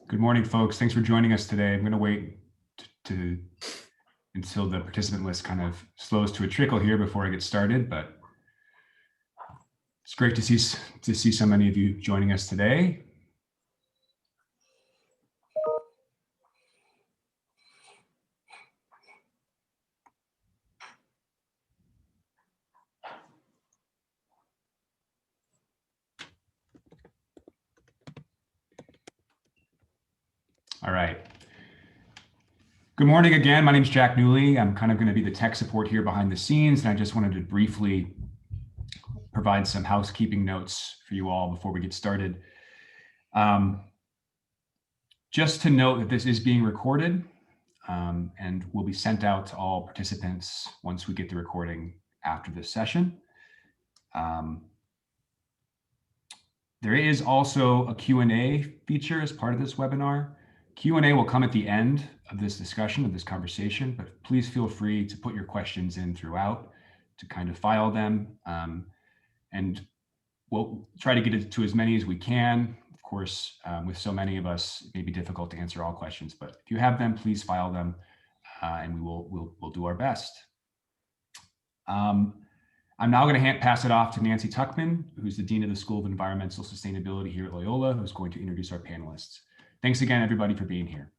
Good morning, folks. Thanks for joining us today. I'm going to wait until the participant list kind of slows to a trickle here before I get started, but it's great to see so many of you joining us today. All right. Good morning again. My name is Jack Newley. I'm kind of going to be the tech support here behind the scenes, and I just wanted to briefly provide some housekeeping notes for you all before we get started. Just to note that this is being recorded and will be sent out to all participants once we get the recording after this session. There is also a Q&A feature as part of this webinar. Q&A will come at the end of this discussion, of this conversation, but please feel free to put your questions in throughout to kind of file them. And we'll try to get it to as many as we can. Of course, with so many of us, it may be difficult to answer all questions, but if you have them, please file them and we'll do our best. I'm now going to pass it off to Nancy Tuckman, who's the Dean of the School of Environmental Sustainability here at Loyola, who's going to introduce our panelists. Thanks again, everybody, for being here.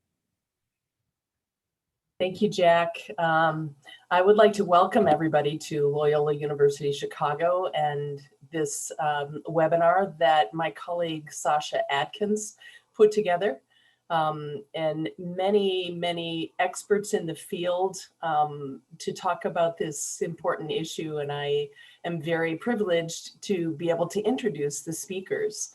Thank you, Jack. I would like to welcome everybody to Loyola University Chicago and this webinar that my colleague Sasha Adkins put together. And many experts in the field to talk about this important issue. And I am very privileged to be able to introduce the speakers.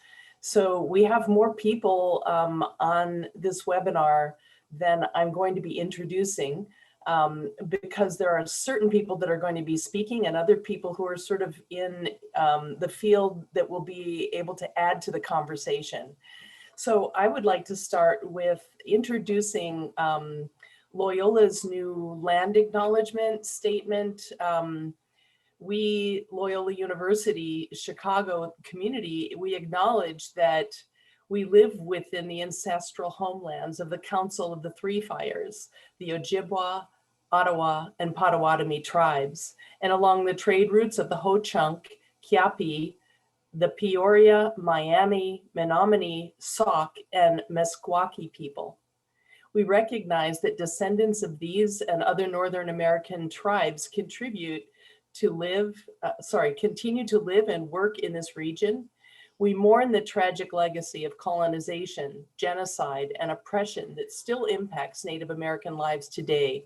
So we have more people on this webinar than I'm going to be introducing because there are certain people that are going to be speaking and other people who are sort of in the field that will be able to add to the conversation. So I would like to start with introducing Loyola's new land acknowledgement statement. We, Loyola University Chicago community, we acknowledge that we live within the ancestral homelands of the Council of the Three Fires, the Ojibwa, Ottawa, and Potawatomi tribes, and along the trade routes of the Ho-Chunk, Qiapi, the Peoria, Miami, Menominee, Sauk, and Meskwaki people. We recognize that descendants of these and other Northern American tribes continue to live and work in this region. We mourn the tragic legacy of colonization, genocide, and oppression that still impacts Native American lives today.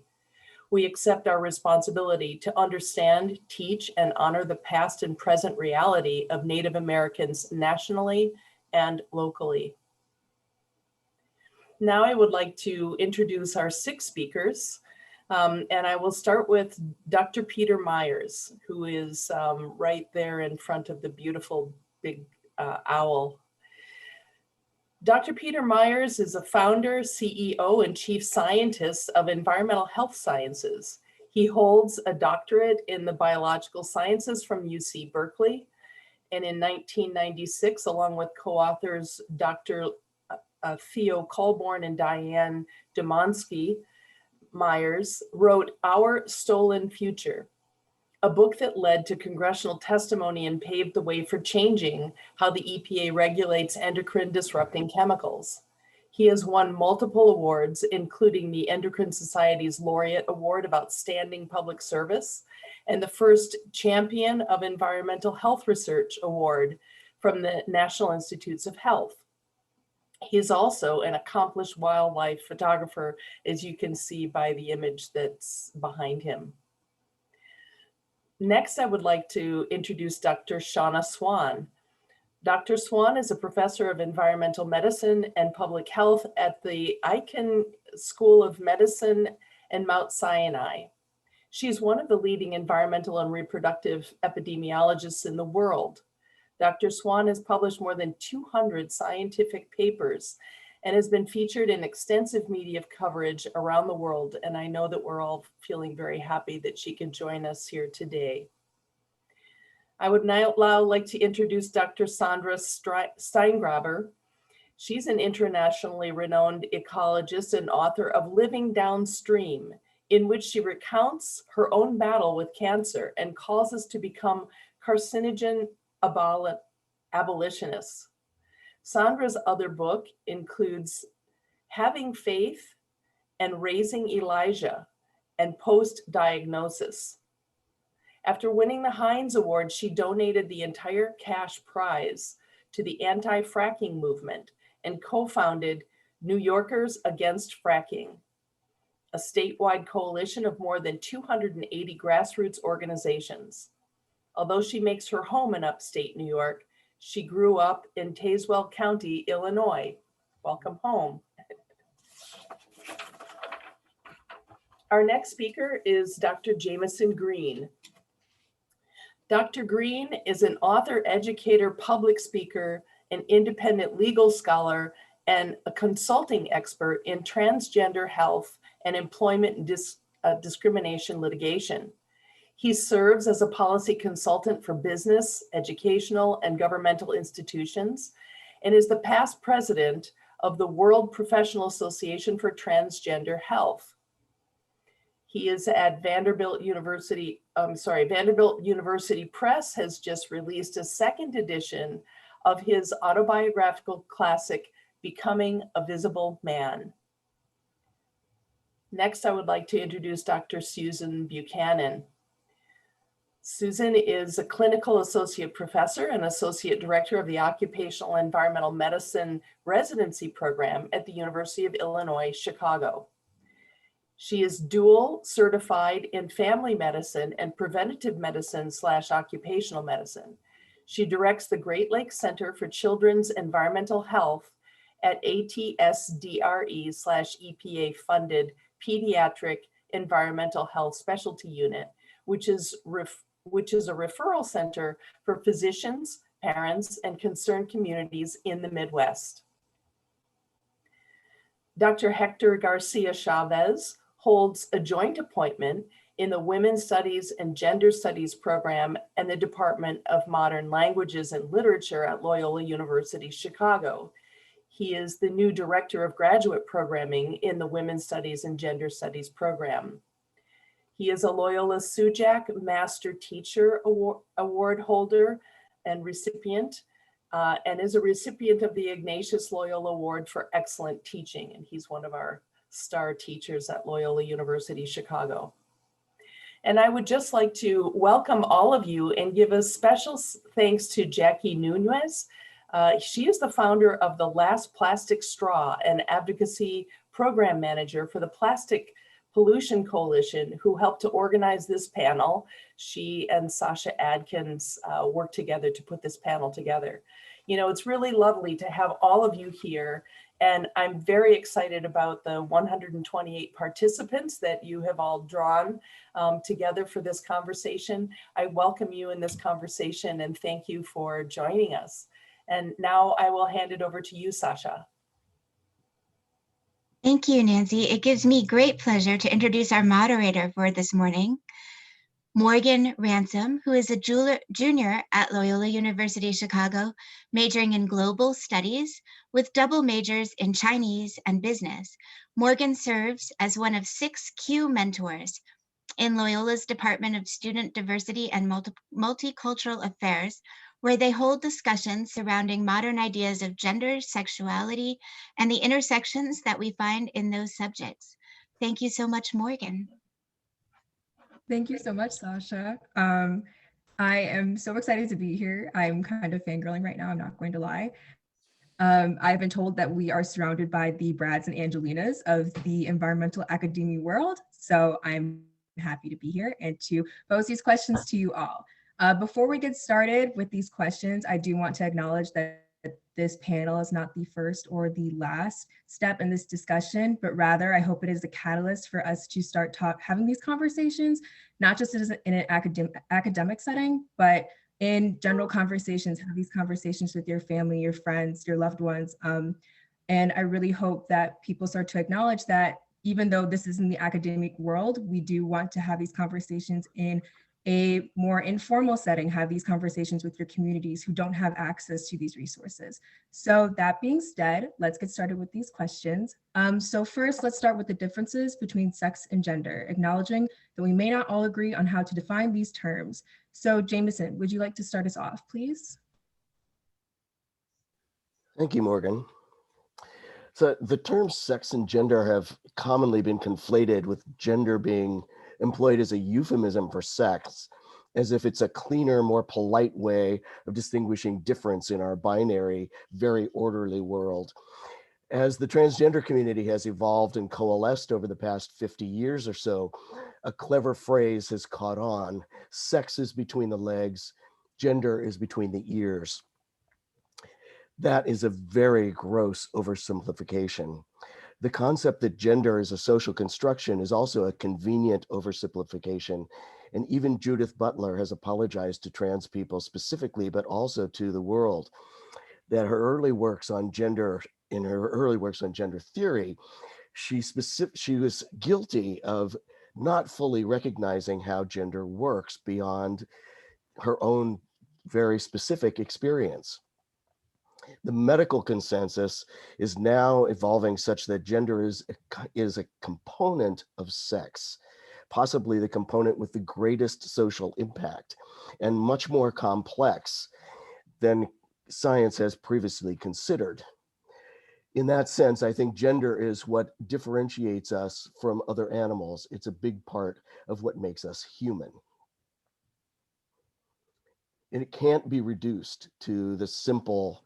We accept our responsibility to understand, teach, and honor the past and present reality of Native Americans nationally and locally. Now I would like to introduce our 6 speakers. And I will start with Dr. Peter Myers, who is right there in front of the beautiful big owl. Dr. Peter Myers is a founder, CEO, and chief scientist of environmental health sciences. He holds a doctorate in the biological sciences from UC Berkeley. And in 1996, along with co-authors Dr. Theo Colborn and Diane Domonsky, Myers wrote Our Stolen Future, a book that led to congressional testimony and paved the way for changing how the EPA regulates endocrine disrupting chemicals. He has won multiple awards, including the Endocrine Society's Laureate Award of Outstanding Public Service and the first Champion of Environmental Health Research Award from the National Institutes of Health. He is also an accomplished wildlife photographer, as you can see by the image that's behind him. Next, I would like to introduce Dr. Shauna Swan. Dr. Swan is a professor of environmental medicine and public health at the Icahn School of Medicine and Mount Sinai. She's one of the leading environmental and reproductive epidemiologists in the world. Dr. Swan has published more than 200 scientific papers and has been featured in extensive media coverage around the world. And I know that we're all feeling very happy that she can join us here today. I would now like to introduce Dr. Sandra Steingraber. She's an internationally renowned ecologist and author of Living Downstream, in which she recounts her own battle with cancer and calls us to become carcinogen abolitionists. Sandra's other book includes Having Faith and Raising Elijah and Post-Diagnosis. After winning the Heinz Award, she donated the entire cash prize to the anti-fracking movement and co-founded New Yorkers Against Fracking, a statewide coalition of more than 280 grassroots organizations. Although she makes her home in upstate New York, she grew up in Tazewell County, Illinois. Welcome home. Our next speaker is Dr. Jameson Green. Dr. Green is an author, educator, public speaker, an independent legal scholar, and a consulting expert in transgender health and employment discrimination litigation. He serves as a policy consultant for business, educational, and governmental institutions, and is the past president of the World Professional Association for Transgender Health. He is at Vanderbilt University Press has just released a second edition of his autobiographical classic, Becoming a Visible Man. Next, I would like to introduce Dr. Susan Buchanan. Susan is a clinical associate professor and associate director of the Occupational Environmental Medicine residency program at the University of Illinois, Chicago. She is dual certified in family medicine and preventative medicine / occupational medicine. She directs the Great Lakes Center for Children's Environmental Health at ATSDRE / EPA funded Pediatric Environmental Health Specialty Unit, which is a referral center for physicians, parents, and concerned communities in the Midwest. Dr. Hector Garcia Chavez holds a joint appointment in the Women's Studies and Gender Studies program and the Department of Modern Languages and Literature at Loyola University, Chicago. He is the new director of graduate programming in the Women's Studies and Gender Studies program. He is a Loyola Sujak Master Teacher Award holder and recipient, and is a recipient of the Ignatius Loyola Award for Excellent Teaching. And he's one of our star teachers at Loyola University, Chicago. And I would just like to welcome all of you and give a special thanks to Jackie Nunez. She is the founder of the Last Plastic Straw, an advocacy program manager for the Plastic Pollution Coalition, who helped to organize this panel. She and Sasha Adkins worked together to put this panel together. You know, it's really lovely to have all of you here, and I'm very excited about the 128 participants that you have all drawn together for this conversation. I welcome you in this conversation and thank you for joining us. And now I will hand it over to you, Sasha. Thank you, Nancy. It gives me great pleasure to introduce our moderator for this morning, Morgan Ransom, who is a junior at Loyola University Chicago, majoring in global studies with double majors in Chinese and business. Morgan serves as one of 6 Q mentors in Loyola's Department of Student Diversity and Multicultural Affairs, where they hold discussions surrounding modern ideas of gender, sexuality, and the intersections that we find in those subjects. Thank you so much, Morgan. Thank you so much, Sasha. I am so excited to be here. I'm kind of fangirling right now, I'm not going to lie. I've been told that we are surrounded by the Brads and Angelinas of the environmental academia world, so I'm happy to be here and to pose these questions to you all. Before we get started with these questions, I do want to acknowledge that this panel is not the first or the last step in this discussion, but rather I hope it is a catalyst for us to start having these conversations, not just in an academic setting, but in general conversations, have these conversations with your family, your friends, your loved ones. And I really hope that people start to acknowledge that even though this is in the academic world, we do want to have these conversations in a more informal setting, have these conversations with your communities who don't have access to these resources. So that being said, let's get started with these questions. So first, let's start with the differences between sex and gender, acknowledging that we may not all agree on how to define these terms. So Jameson, would you like to start us off, please? Thank you, Morgan. So the terms sex and gender have commonly been conflated, with gender being employed as a euphemism for sex, as if it's a cleaner, more polite way of distinguishing difference in our binary, very orderly world. As the transgender community has evolved and coalesced over the past 50 years or so, a clever phrase has caught on. Sex is between the legs, gender is between the ears. That is a very gross oversimplification. The concept that gender is a social construction is also a convenient oversimplification. And even Judith Butler has apologized to trans people specifically, but also to the world, that her early works on gender, in her early works on gender theory, she was guilty of not fully recognizing how gender works beyond her own very specific experience. The medical consensus is now evolving such that gender is a component of sex, possibly the component with the greatest social impact, and much more complex than science has previously considered. In that sense, I think gender is what differentiates us from other animals. It's a big part of what makes us human. And it can't be reduced to the simple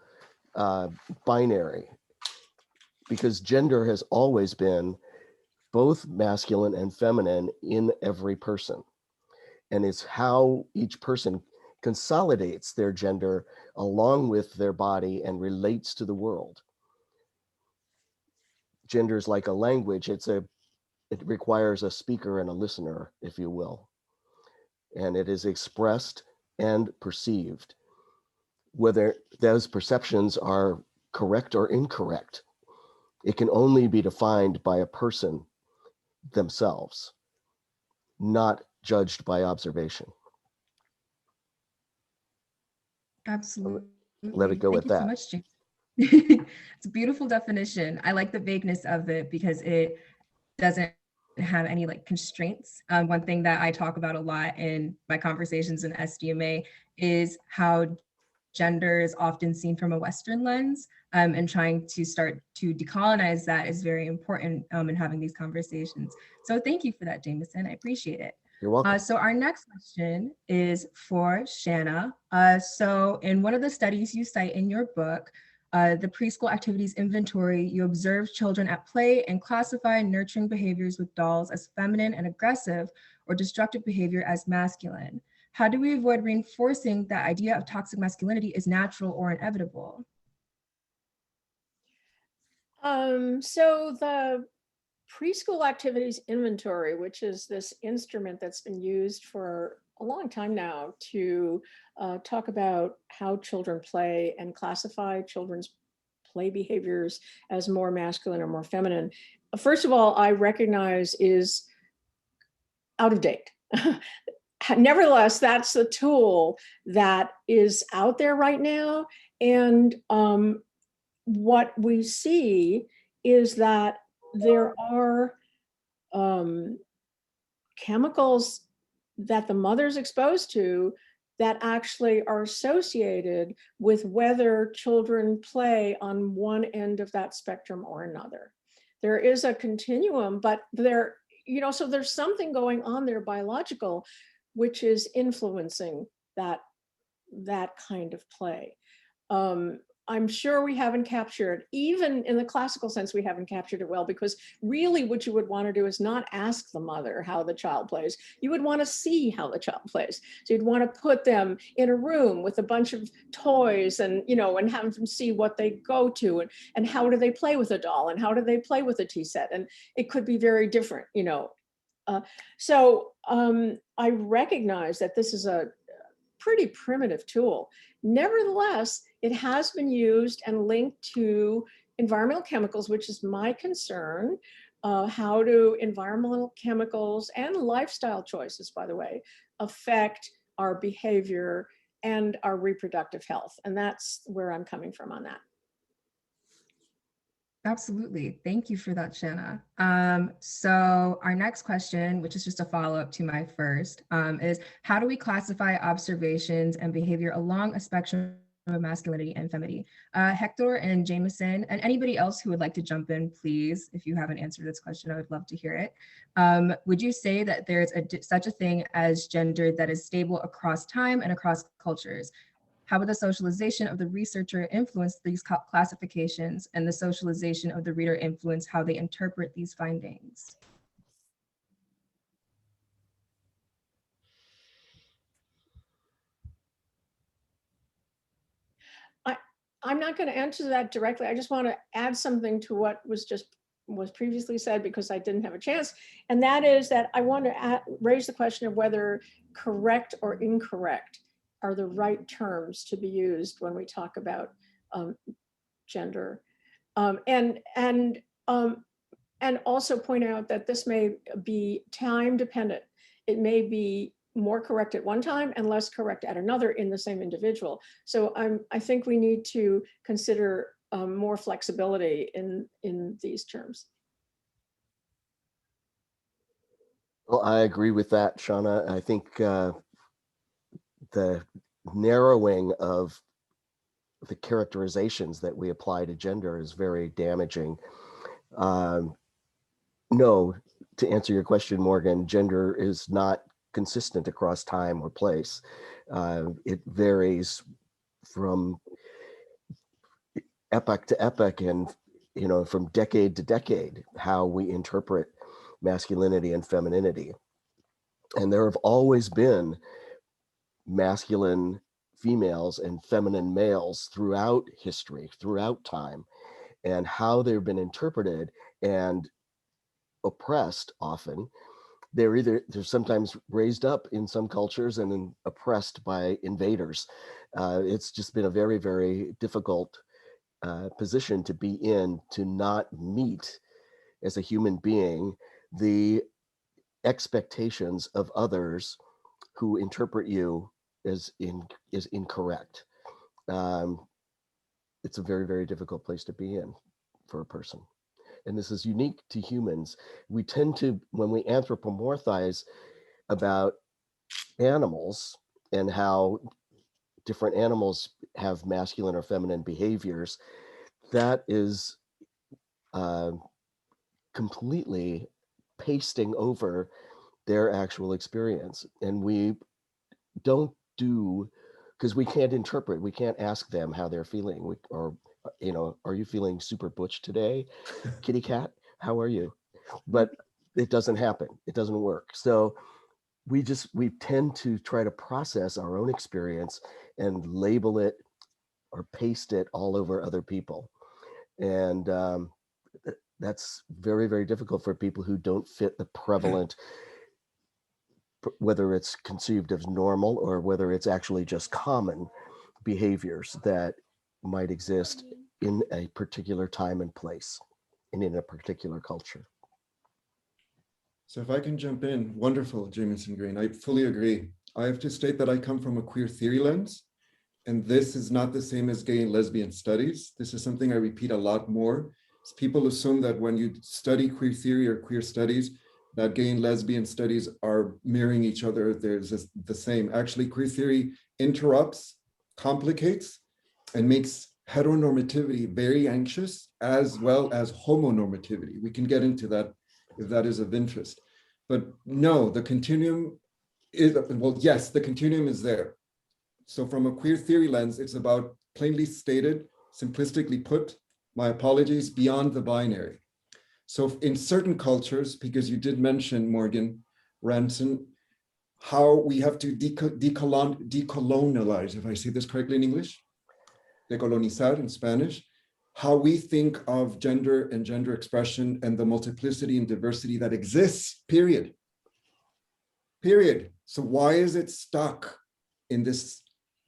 binary, because gender has always been both masculine and feminine in every person. And it's how each person consolidates their gender along with their body and relates to the world. Gender is like a language. It requires a speaker and a listener, if you will. And it is expressed and perceived. Whether those perceptions are correct or incorrect, it can only be defined by a person themselves, not judged by observation. Absolutely. Let it go Thank with you so that. much, James. It's a beautiful definition. I like the vagueness of it because it doesn't have any like constraints. One thing that I talk about a lot in my conversations in SDMA is how gender is often seen from a Western lens, and trying to start to decolonize that is very important in having these conversations. So thank you for that, Jameson. I appreciate it. You're welcome. So our next question is for Shanna. So in one of the studies you cite in your book, the preschool activities inventory, you observe children at play and classify nurturing behaviors with dolls as feminine and aggressive, or destructive behavior as masculine. How do we avoid reinforcing that idea of toxic masculinity is natural or inevitable? So the preschool activities inventory, which is this instrument that's been used for a long time now to talk about how children play and classify children's play behaviors as more masculine or more feminine. First of all, I recognize is out of date. Nevertheless, that's the tool that is out there right now. And what we see is that there are chemicals that the mother's exposed to that actually are associated with whether children play on one end of that spectrum or another. There is a continuum, but there, so there's something going on there biological, which is influencing that kind of play. I'm sure we haven't captured, even in the classical sense, we haven't captured it well, because really what you would want to do is not ask the mother how the child plays. You would want to see how the child plays. So you'd want to put them in a room with a bunch of toys and, and have them see what they go to and how do they play with a doll and how do they play with a tea set. And it could be very different, So I recognize that this is a pretty primitive tool. Nevertheless, it has been used and linked to environmental chemicals, which is my concern. How do environmental chemicals and lifestyle choices, by the way, affect our behavior and our reproductive health. And that's where I'm coming from on that. Absolutely. Thank you for that, Shanna. So our next question, which is just a follow-up to my first, is how do we classify observations and behavior along a spectrum of masculinity and femininity? Hector and Jameson, and anybody else who would like to jump in, please, if you haven't answered this question, I would love to hear it. Would you say that there's such a thing as gender that is stable across time and across cultures? How would the socialization of the researcher influence these classifications, and the socialization of the reader influence how they interpret these findings? I'm not going to answer that directly. I just want to add something to what was previously said, because I didn't have a chance. And that is that I want to raise the question of whether correct or incorrect are the right terms to be used when we talk about gender. And also point out that this may be time dependent. It may be more correct at one time and less correct at another in the same individual. So I think we need to consider more flexibility in these terms. Well, I agree with that, Shauna. I think the narrowing of the characterizations that we apply to gender is very damaging. No, to answer your question, Morgan, gender is not consistent across time or place. It varies from epoch to epoch, and from decade to decade, how we interpret masculinity and femininity. And there have always been masculine females and feminine males throughout history, throughout time, and how they've been interpreted and oppressed often. They're sometimes raised up in some cultures and then oppressed by invaders. It's just been a very, very difficult position to be in, to not meet as a human being the expectations of others who interpret you as incorrect. It's a very, very difficult place to be in for a person. And this is unique to humans. We tend to, when we anthropomorphize about animals and how different animals have masculine or feminine behaviors, that is completely pasting over their actual experience. And we don't do, because we can't interpret, we can't ask them how they're feeling, or are you feeling super butch today, kitty cat, how are you? But it doesn't happen, it doesn't work. So we tend to try to process our own experience and label it or paste it all over other people. And that's very, very difficult for people who don't fit the prevalent, whether it's conceived as normal or whether it's actually just common behaviors that might exist in a particular time and place and in a particular culture. So if I can jump in, wonderful, Jameson Green, I fully agree. I have to state that I come from a queer theory lens, and this is not the same as gay and lesbian studies. This is something I repeat a lot more. People assume that when you study queer theory or queer studies, that gay and lesbian studies are mirroring each other. There's the same. Actually, queer theory interrupts, complicates, and makes heteronormativity very anxious, as well as homonormativity. We can get into that if that is of interest. But no, the continuum is, well, yes, the continuum is there. So from a queer theory lens, it's about plainly stated, simplistically put, my apologies, beyond the binary. So in certain cultures, because you did mention, Morgan Ranson, how we have to decolonialize, if I say this correctly in English, decolonizar in Spanish, how we think of gender and gender expression and the multiplicity and diversity that exists, period. Period. So why is it stuck in this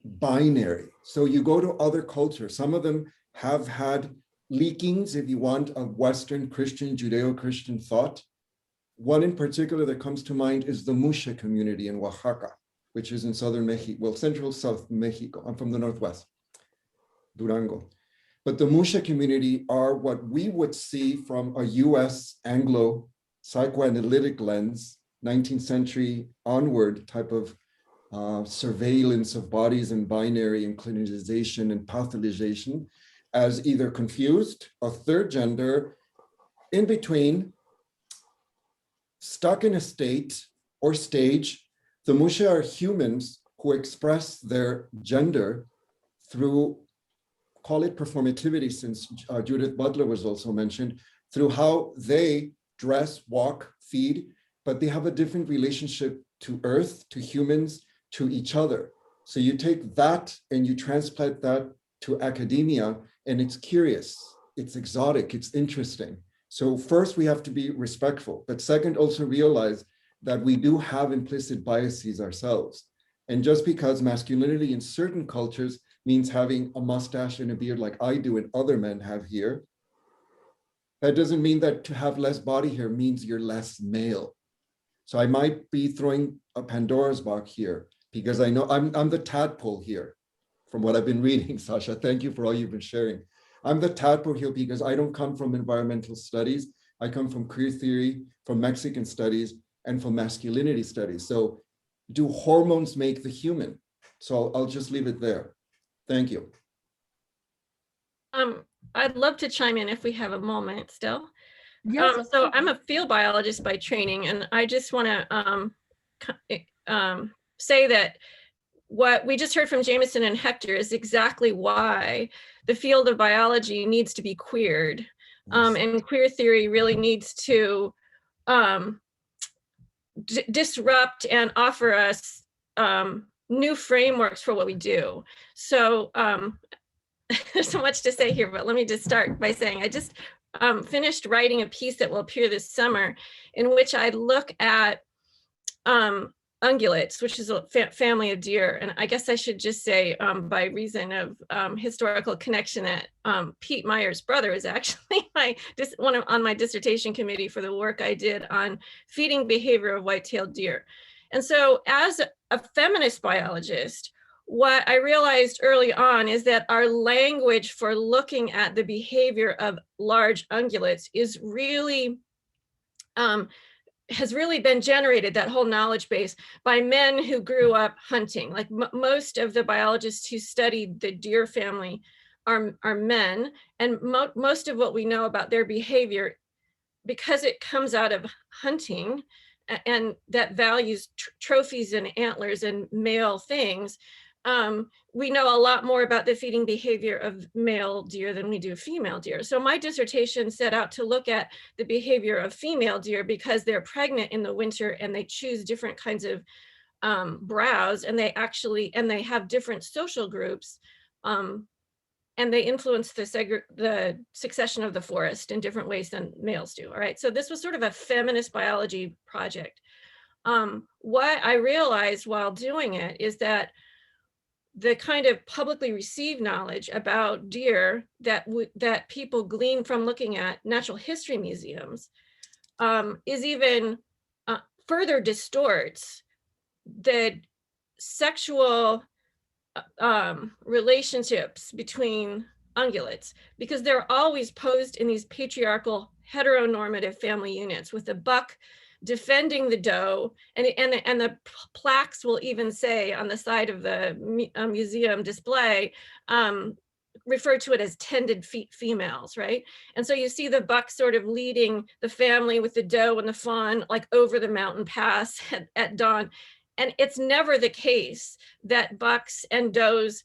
binary? So you go to other cultures, some of them have had leakings, if you want, of Western Christian, Judeo-Christian thought. One in particular that comes to mind is the Musha community in Oaxaca, which is in southern Mexico, well, central south Mexico. I'm from the Northwest, Durango. But the Musha community are what we would see from a US Anglo psychoanalytic lens, 19th century onward type of surveillance of bodies and binary and clinicization and pathologization as either confused, a third gender, in between, stuck in a state or stage. The Musha are humans who express their gender through, call it performativity, since Judith Butler was also mentioned, through how they dress, walk, feed, but they have a different relationship to earth, to humans, to each other. So you take that and you transplant that to academia, and it's curious, it's exotic, it's interesting. So first we have to be respectful, but second, also realize that we do have implicit biases ourselves. And just because masculinity in certain cultures means having a mustache and a beard like I do and other men have here, that doesn't mean that to have less body hair means you're less male. So I might be throwing a Pandora's box here because I know I'm the tadpole here from what I've been reading, Sasha. Thank you for all you've been sharing. I'm the tadpole here because I don't come from environmental studies. I come from queer theory, from Mexican studies, and from masculinity studies. So do hormones make the human? So I'll just leave it there. Thank you. I'd love to chime in if we have a moment still. Yes. So I'm a field biologist by training, and I just want to say that what we just heard from Jameson and Hector is exactly why the field of biology needs to be queered. And queer theory really needs to disrupt and offer us new frameworks for what we do. So there's so much to say here, but let me just start by saying I just finished writing a piece that will appear this summer in which I look at ungulates, which is a family of deer. And I guess I should just say by reason of historical connection that Pete Meyer's brother is actually on my dissertation committee for the work I did on feeding behavior of white-tailed deer. And so as a feminist biologist, what I realized early on is that our language for looking at the behavior of large ungulates is really, has really been generated, that whole knowledge base, by men who grew up hunting. Like most of the biologists who studied the deer family are men, and most of what we know about their behavior, because it comes out of hunting, and that values trophies and antlers and male things, we know a lot more about the feeding behavior of male deer than we do female deer. So my dissertation set out to look at the behavior of female deer because they're pregnant in the winter and they choose different kinds of browse, and they have different social groups, and they influence the succession of the forest in different ways than males do. All right, so this was sort of a feminist biology project. What I realized while doing it is that the kind of publicly received knowledge about deer that people glean from looking at natural history museums is even further distorts the sexual relationships between ungulates, because they're always posed in these patriarchal heteronormative family units with the buck defending the doe, and the plaques will even say on the side of the museum display, refer to it as tended females, right? And so you see the buck sort of leading the family with the doe and the fawn like over the mountain pass at dawn. And it's never the case that bucks and does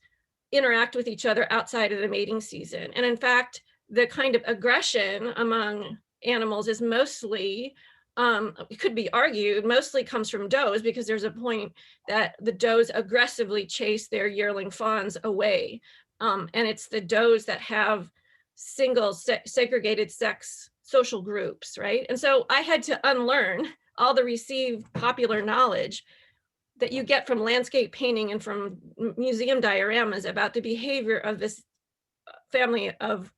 interact with each other outside of the mating season. And in fact, the kind of aggression among animals is mostly, it could be argued, mostly comes from does, because there's a point that the does aggressively chase their yearling fawns away. And it's the does that have single segregated sex social groups, right? And so I had to unlearn all the received popular knowledge that you get from landscape painting and from museum dioramas about the behavior of this family of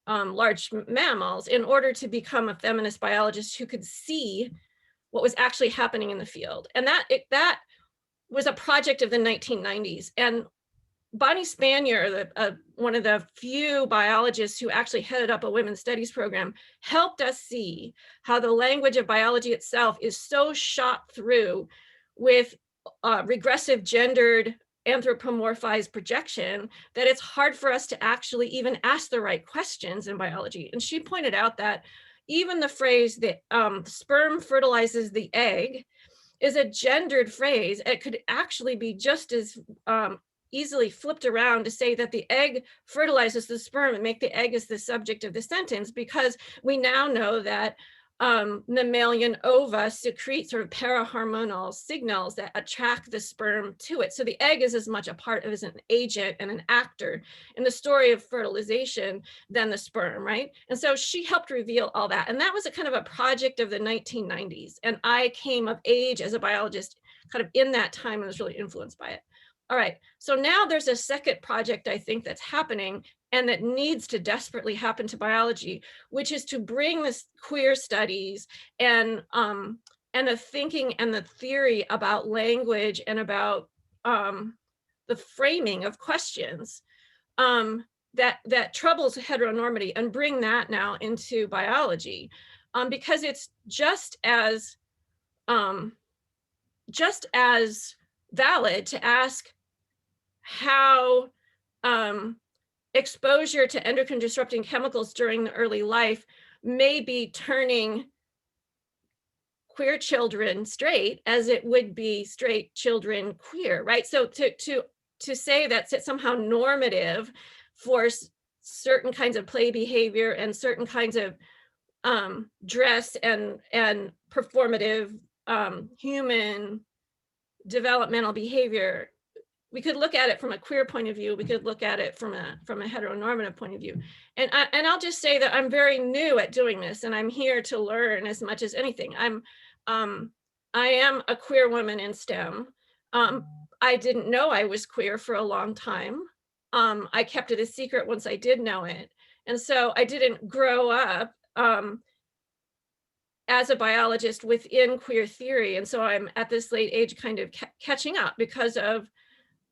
large mammals in order to become a feminist biologist who could see what was actually happening in the field. And that was a project of the 1990s. And Bonnie Spanier, one of the few biologists who actually headed up a women's studies program, helped us see how the language of biology itself is so shot through with regressive gendered anthropomorphized projection that it's hard for us to actually even ask the right questions in biology. And she pointed out that even the phrase that sperm fertilizes the egg is a gendered phrase. It could actually be just as easily flipped around to say that the egg fertilizes the sperm and make the egg as the subject of the sentence, because we now know that mammalian ova secrete sort of parahormonal signals that attract the sperm to it. So the egg is as much a part of as an agent and an actor in the story of fertilization than the sperm, right? And so she helped reveal all that. And that was a kind of a project of the 1990s. And I came of age as a biologist kind of in that time and was really influenced by it. All right, so now there's a second project I think that's happening and that needs to desperately happen to biology, which is to bring this queer studies and the thinking and the theory about language and about the framing of questions that troubles heteronormity, and bring that now into biology, because it's just as valid to ask how exposure to endocrine disrupting chemicals during the early life may be turning queer children straight as it would be straight children queer, right? So to say that it's somehow normative for certain kinds of play behavior and certain kinds of dress and performative human developmental behavior, we could look at it from a queer point of view. We could look at it from a heteronormative point of view. And I'll just say that I'm very new at doing this, and I'm here to learn as much as anything. I am a queer woman in STEM. I didn't know I was queer for a long time. I kept it a secret once I did know it. And so I didn't grow up as a biologist within queer theory. And so I'm at this late age kind of catching up because of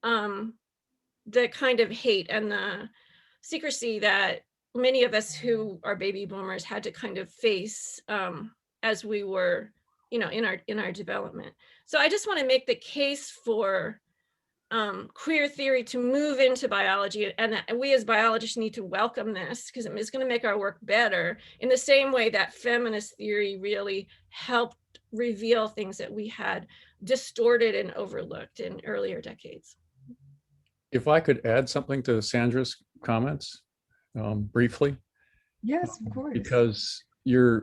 the kind of hate and the secrecy that many of us who are baby boomers had to kind of face as we were, in our development. So I just want to make the case for queer theory to move into biology, and that we as biologists need to welcome this, because it's going to make our work better in the same way that feminist theory really helped reveal things that we had distorted and overlooked in earlier decades. If I could add something to Sandra's comments briefly. Yes, of course. Because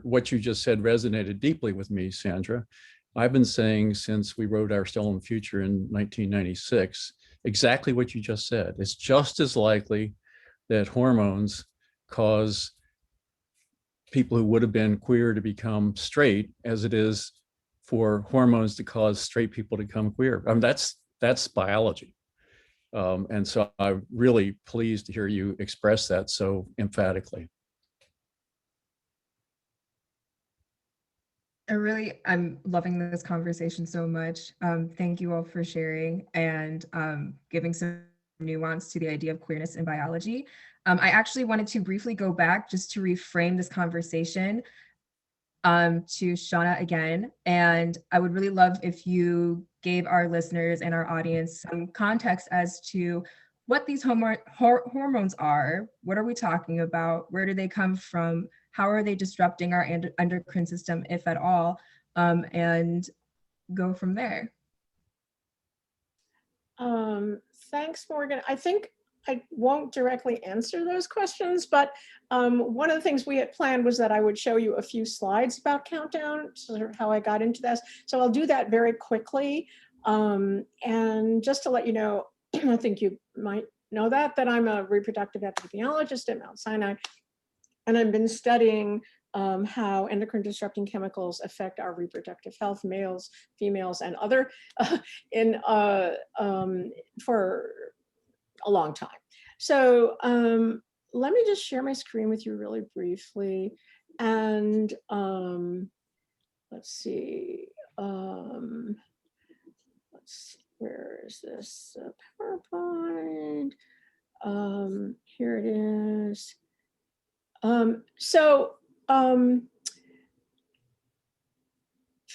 what you just said resonated deeply with me, Sandra. I've been saying since we wrote Our Stolen Future in 1996, exactly what you just said. It's just as likely that hormones cause people who would have been queer to become straight as it is for hormones to cause straight people to become queer. I mean, that's biology. And so I'm really pleased to hear you express that so emphatically. I'm loving this conversation so much. Thank you all for sharing and giving some nuance to the idea of queerness in biology. I actually wanted to briefly go back just to reframe this conversation to Shauna again. And I would really love if you gave our listeners and our audience some context as to what these hormones are. What are we talking about? Where do they come from? How are they disrupting our endocrine system, if at all? And go from there. Thanks, Morgan. I think I won't directly answer those questions, but one of the things we had planned was that I would show you a few slides about Countdown, sort of how I got into this. So I'll do that very quickly. And just to let you know, I think you might know that I'm a reproductive epidemiologist at Mount Sinai, and I've been studying how endocrine disrupting chemicals affect our reproductive health, males, females, and other for a long time. So let me just share my screen with you really briefly. And let's let's see. Where is this PowerPoint? Here it is. If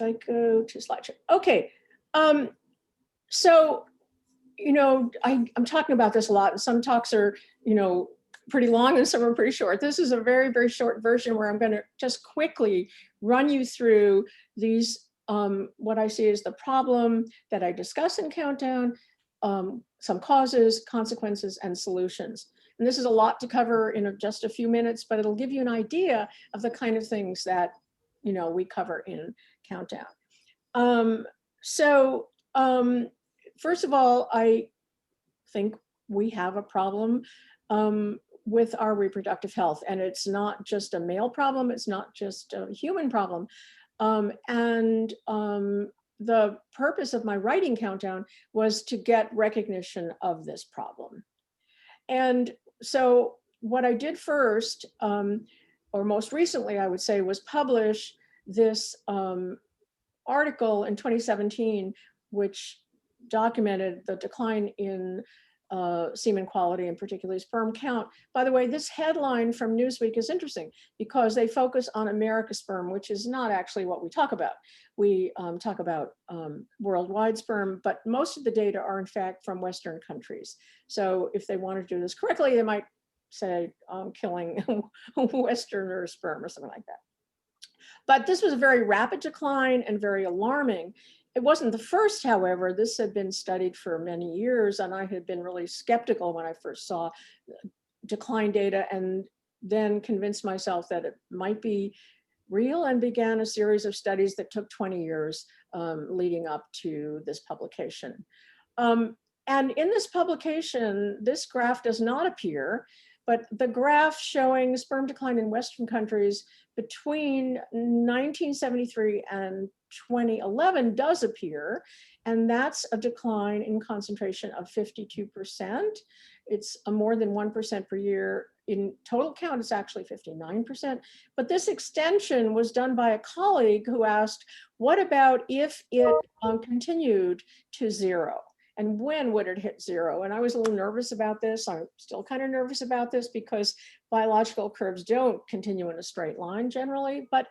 I go to slideshow, okay. So, you know, I'm talking about this a lot, and some talks are, you know, pretty long and some are pretty short. This is a very, very short version where I'm going to just quickly run you through these, what I see as the problem that I discuss in Countdown, some causes, consequences, and solutions. And this is a lot to cover in just a few minutes, but it'll give you an idea of the kind of things that, you know, we cover in Countdown. First of all, I think we have a problem with our reproductive health, and it's not just a male problem, it's not just a human problem. The purpose of my writing Countdown was to get recognition of this problem. And so what I did first, or most recently, I would say, was publish this article in 2017, which documented the decline in semen quality and particularly sperm count. By the way, this headline from Newsweek is interesting because they focus on America's sperm, which is not actually what we talk about. We talk about worldwide sperm, but most of the data are in fact from Western countries. So if they want to do this correctly, they might say killing Westerner sperm or something like that. But this was a very rapid decline and very alarming. It wasn't the first, however. This had been studied for many years, and I had been really skeptical when I first saw decline data, and then convinced myself that it might be real and began a series of studies that took 20 years leading up to this publication. And in this publication, this graph does not appear, but the graph showing sperm decline in Western countries between 1973 and 2011 does appear, and that's a decline in concentration of 52%. It's a more than 1% per year. In total count, it's actually 59%. But this extension was done by a colleague who asked, what about if it continued to zero? And when would it hit zero? And I was a little nervous about this. I'm still kind of nervous about this because biological curves don't continue in a straight line generally. But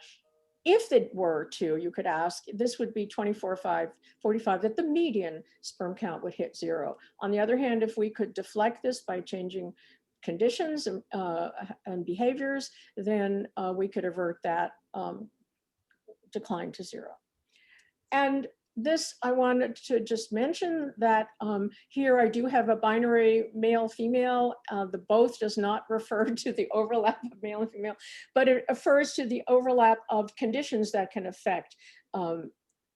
if it were to, you could ask, this would be 24/5/45, that the median sperm count would hit zero. On the other hand, if we could deflect this by changing conditions and behaviors, then we could avert that decline to zero. And this, I wanted to just mention that here I do have a binary male-female. The both does not refer to the overlap of male and female, but it refers to the overlap of conditions that can affect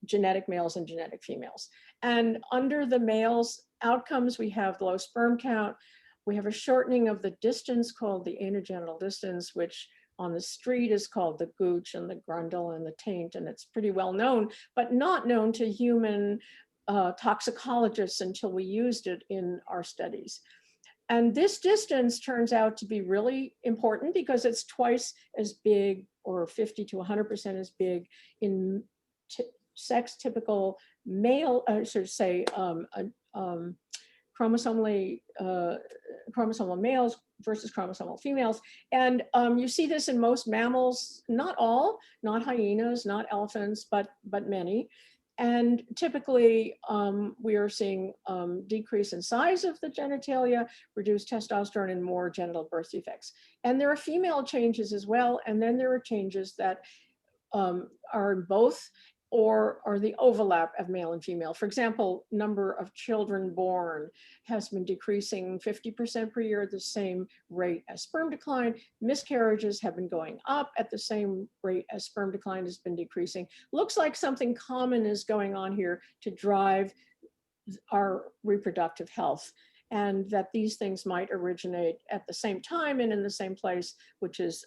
genetic males and genetic females. And under the males outcomes, we have low sperm count. We have a shortening of the distance called the anogenital distance, which on the street is called the gooch and the grundle and the taint, and it's pretty well known, but not known to human toxicologists until we used it in our studies. And this distance turns out to be really important because it's twice as big, or 50 to 100% as big, in sex typical male, I should say, chromosomal males versus chromosomal females. And you see this in most mammals, not all, not hyenas, not elephants, but many. And typically we are seeing decrease in size of the genitalia, reduced testosterone, and more genital birth defects. And there are female changes as well. And then there are changes that are both or the overlap of male and female. For example, number of children born has been decreasing 50% per year at the same rate as sperm decline. Miscarriages have been going up at the same rate as sperm decline has been decreasing. Looks like something common is going on here to drive our reproductive health, and that these things might originate at the same time and in the same place, which is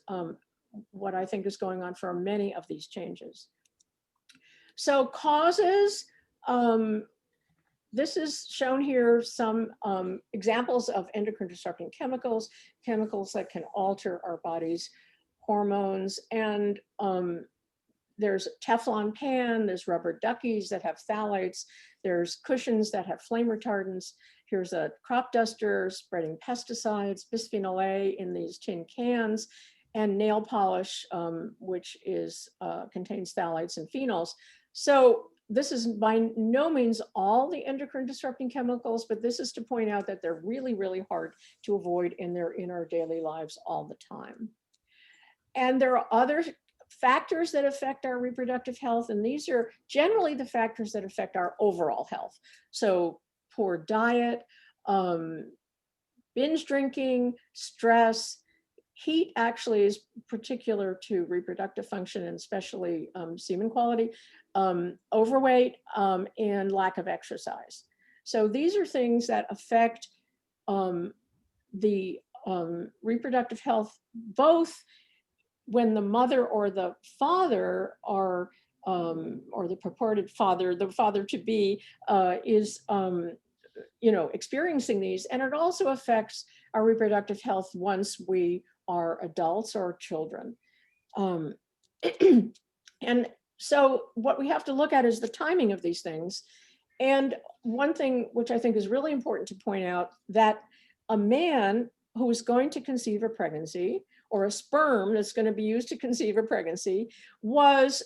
what I think is going on for many of these changes. So causes, this is shown here, some examples of endocrine disrupting chemicals, chemicals that can alter our body's hormones. And there's Teflon pan, there's rubber duckies that have phthalates, there's cushions that have flame retardants. Here's a crop duster spreading pesticides, bisphenol A in these tin cans, and nail polish, which is contains phthalates and phenols. So this is by no means all the endocrine disrupting chemicals, but this is to point out that they're really, really hard to avoid in our daily lives all the time. And there are other factors that affect our reproductive health, and these are generally the factors that affect our overall health. So poor diet, binge drinking, stress. Heat actually is particular to reproductive function and especially semen quality, overweight, and lack of exercise. So these are things that affect the reproductive health, both when the mother or the father are, or the purported father, the father to be is experiencing these, and it also affects our reproductive health once we are adults or children. And so what we have to look at is the timing of these things. And one thing which I think is really important to point out, that a man who is going to conceive a pregnancy, or a sperm that's going to be used to conceive a pregnancy, was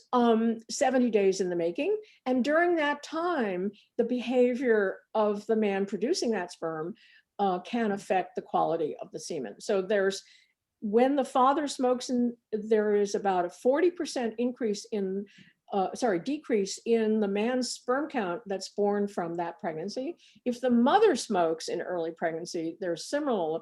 70 days in the making. And during that time, the behavior of the man producing that sperm can affect the quality of the semen. So when the father smokes, and there is about a 40% increase in, decrease in the man's sperm count that's born from that pregnancy. If the mother smokes in early pregnancy, there's similar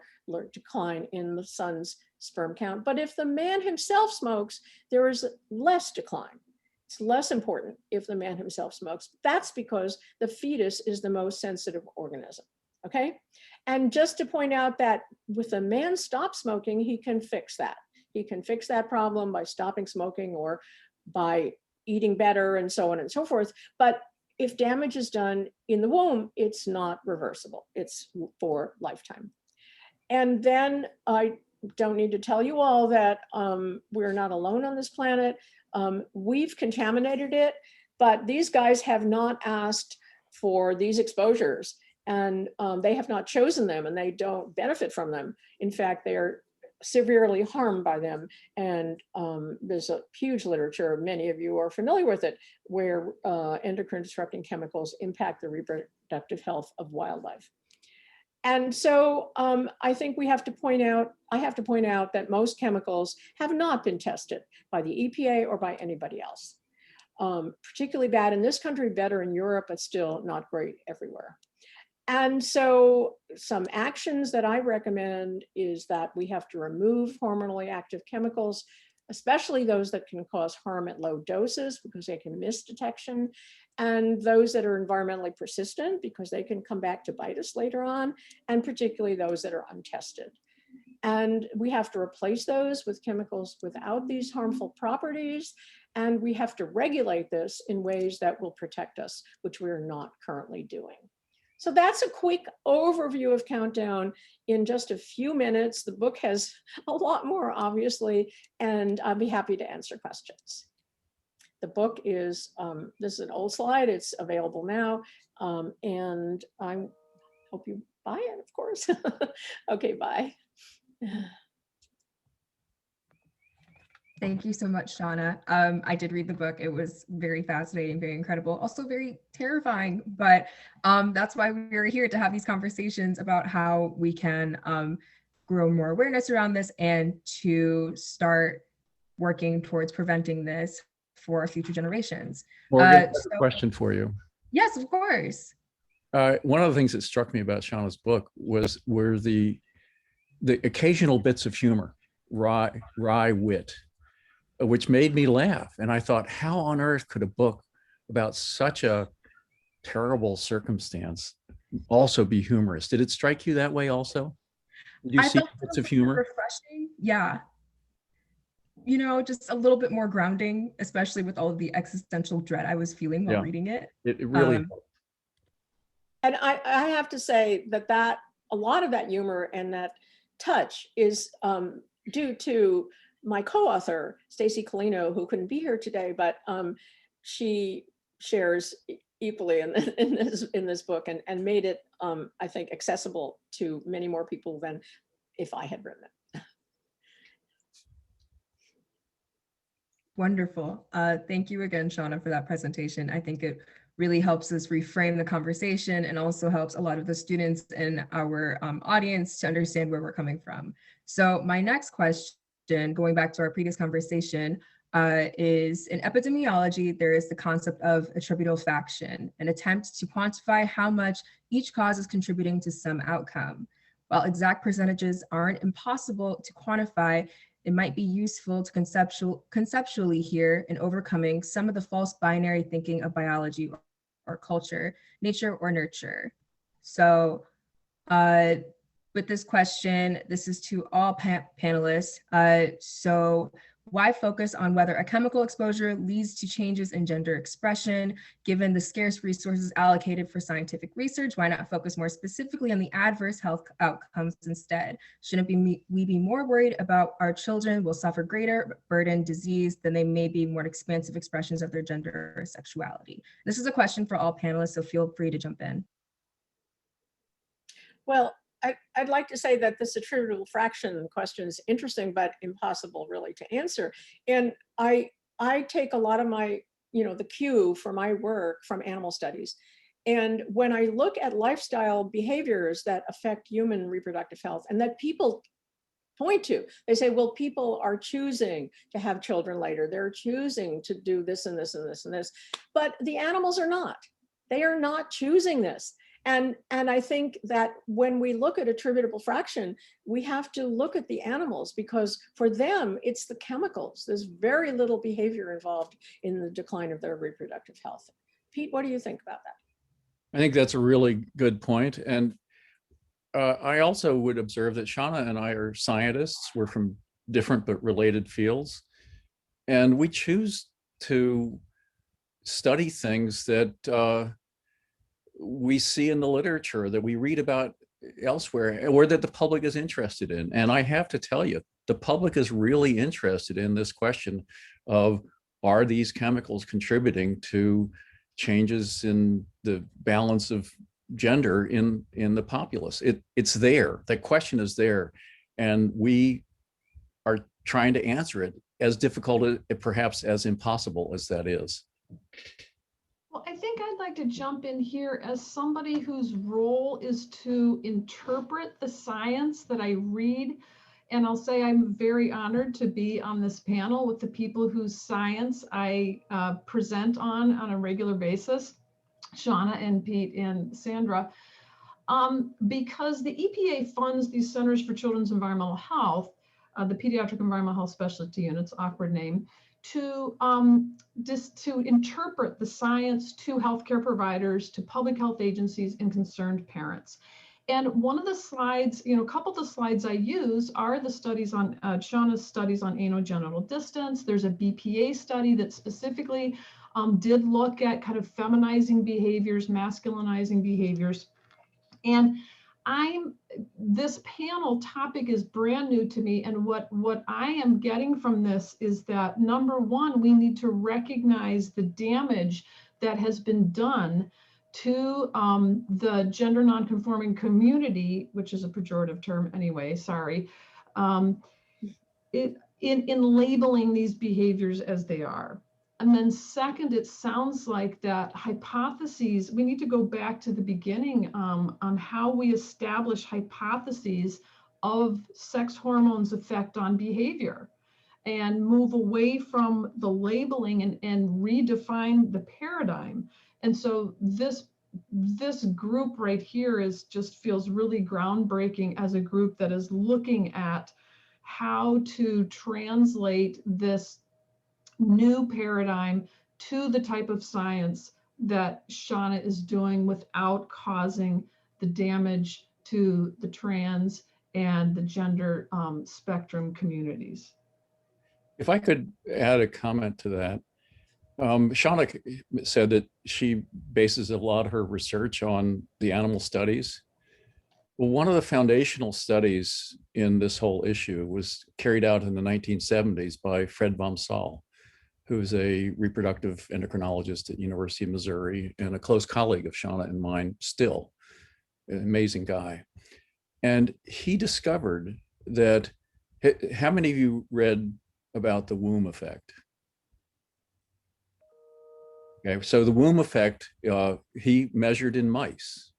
decline in the son's sperm count. But if the man himself smokes, there is less decline. It's less important if the man himself smokes. That's because the fetus is the most sensitive organism. Okay. And just to point out that with a man stop smoking, he can fix that. He can fix that problem by stopping smoking or by eating better and so on and so forth. But if damage is done in the womb, it's not reversible. It's for lifetime. And then I don't need to tell you all that we're not alone on this planet. We've contaminated it, but these guys have not asked for these exposures, and they have not chosen them, and they don't benefit from them. In fact, they're severely harmed by them. And there's a huge literature, many of you are familiar with it, where endocrine disrupting chemicals impact the reproductive health of wildlife. And so I think I have to point out that most chemicals have not been tested by the EPA or by anybody else. Particularly bad in this country, better in Europe, but still not great everywhere. And so some actions that I recommend is that we have to remove hormonally active chemicals, especially those that can cause harm at low doses because they can miss detection, and those that are environmentally persistent because they can come back to bite us later on, and particularly those that are untested. And we have to replace those with chemicals without these harmful properties, and we have to regulate this in ways that will protect us, which we're not currently doing. So that's a quick overview of Countdown in just a few minutes. The book has a lot more, obviously, and I'll be happy to answer questions. The book is, this is an old slide, it's available now, and I hope you buy it, of course. Okay, bye. Thank you so much, Shauna. I did read the book. It was very fascinating, very incredible, also very terrifying. But that's why we're here, to have these conversations about how we can grow more awareness around this and to start working towards preventing this for future generations. Morgan, I have a question for you. Yes, of course. One of the things that struck me about Shauna's book were the occasional bits of humor, wry wit, which made me laugh. And I thought, how on earth could a book about such a terrible circumstance also be humorous? Did it strike you that way also? Did you see bits of humor? Refreshing, yeah. You know, just a little bit more grounding, especially with all of the existential dread I was feeling while reading it. It really helped. And I have to say that a lot of that humor and that touch is due to my co-author, Stacy Colino, who couldn't be here today, but she shares equally in this book and made it, I think, accessible to many more people than if I had written it. Wonderful. Thank you again, Shauna, for that presentation. I think it really helps us reframe the conversation and also helps a lot of the students in our audience to understand where we're coming from. So my next question, going back to our previous conversation, is in epidemiology, there is the concept of attributable fraction, an attempt to quantify how much each cause is contributing to some outcome. While exact percentages aren't impossible to quantify, it might be useful to conceptually here in overcoming some of the false binary thinking of biology or culture, nature or nurture. So with this question, this is to all panelists. So why focus on whether a chemical exposure leads to changes in gender expression? Given the scarce resources allocated for scientific research, why not focus more specifically on the adverse health outcomes instead? Shouldn't we be more worried about our children will suffer greater burden, disease, than they may be more expansive expressions of their gender or sexuality? This is a question for all panelists, so feel free to jump in. Well, I'd like to say that this attributable fraction question is interesting, but impossible really to answer. And I take a lot of my, the cue for my work from animal studies. And when I look at lifestyle behaviors that affect human reproductive health and that people point to, they say, well, people are choosing to have children later. They're choosing to do this and this and this and this, but the animals are not. They are not choosing this. And I think that when we look at attributable fraction, we have to look at the animals because for them, it's the chemicals. There's very little behavior involved in the decline of their reproductive health. Pete, what do you think about that? I think that's a really good point. And I also would observe that Shauna and I are scientists. We're from different but related fields. And we choose to study things that we see in the literature, that we read about elsewhere, or that the public is interested in. And I have to tell you, the public is really interested in this question of, are these chemicals contributing to changes in the balance of gender in the populace? It's there. The question is there. And we are trying to answer it, as difficult, perhaps as impossible as that is. Well, I think I'd like to jump in here as somebody whose role is to interpret the science that I read. And I'll say I'm very honored to be on this panel with the people whose science I present on a regular basis, Shauna and Pete and Sandra, because the EPA funds these Centers for Children's Environmental Health, the Pediatric Environmental Health Specialty Units, awkward name, to interpret the science to healthcare providers, to public health agencies, and concerned parents. And one of the slides, a couple of the slides I use are the studies on, Shauna's studies on anogenital distance. There's a BPA study that specifically did look at kind of feminizing behaviors, masculinizing behaviors. And this panel topic is brand new to me. And what I am getting from this is that, number one, we need to recognize the damage that has been done to the gender nonconforming community, which is a pejorative term anyway, sorry, in labeling these behaviors as they are. And then second, it sounds like that hypotheses, we need to go back to the beginning on how we establish hypotheses of sex hormones' effect on behavior and move away from the labeling and redefine the paradigm. And so this group right here just feels really groundbreaking as a group that is looking at how to translate this new paradigm to the type of science that Shauna is doing without causing the damage to the trans and the gender spectrum communities. If I could add a comment to that. Shauna said that she bases a lot of her research on the animal studies. Well, one of the foundational studies in this whole issue was carried out in the 1970s by Fred von Saal, who's a reproductive endocrinologist at University of Missouri and a close colleague of Shauna and mine still, an amazing guy. And he discovered that, how many of you read about the womb effect? Okay, so the womb effect, he measured in mice.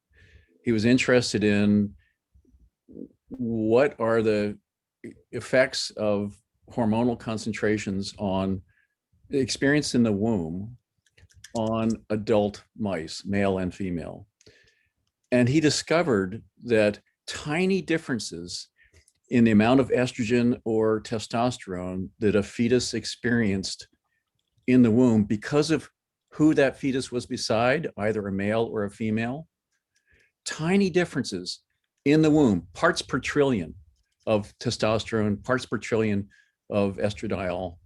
He was interested in what are the effects of hormonal concentrations on experienced in the womb on adult mice, male and female. And he discovered that tiny differences in the amount of estrogen or testosterone that a fetus experienced in the womb because of who that fetus was beside, either a male or a female, tiny differences in the womb, parts per trillion of testosterone, parts per trillion of estradiol,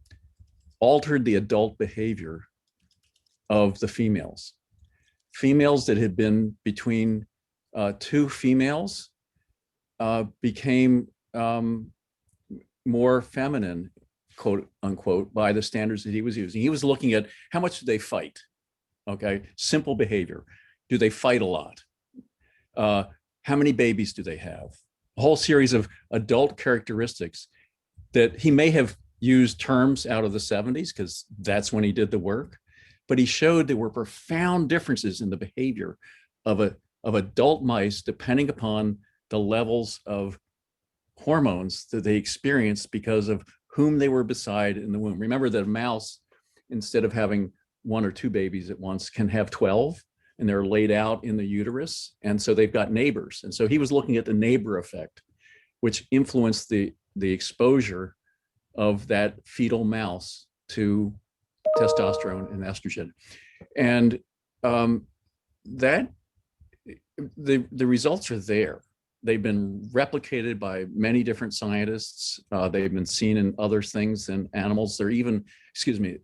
altered the adult behavior of the females. Females that had been between two females became more feminine, quote unquote, by the standards that he was using. He was looking at how much do they fight? Okay, simple behavior. Do they fight a lot? How many babies do they have? A whole series of adult characteristics that he may have used terms out of the 70s because that's when he did the work, but he showed there were profound differences in the behavior of adult mice depending upon the levels of hormones that they experienced because of whom they were beside in the womb. Remember that a mouse, instead of having 1 or 2 babies at once, can have 12, and they're laid out in the uterus. And so they've got neighbors. And so he was looking at the neighbor effect, which influenced the exposure of that fetal mouse to testosterone and estrogen. And that the results are there. They've been replicated by many different scientists. They've been seen in other things in animals. They're even,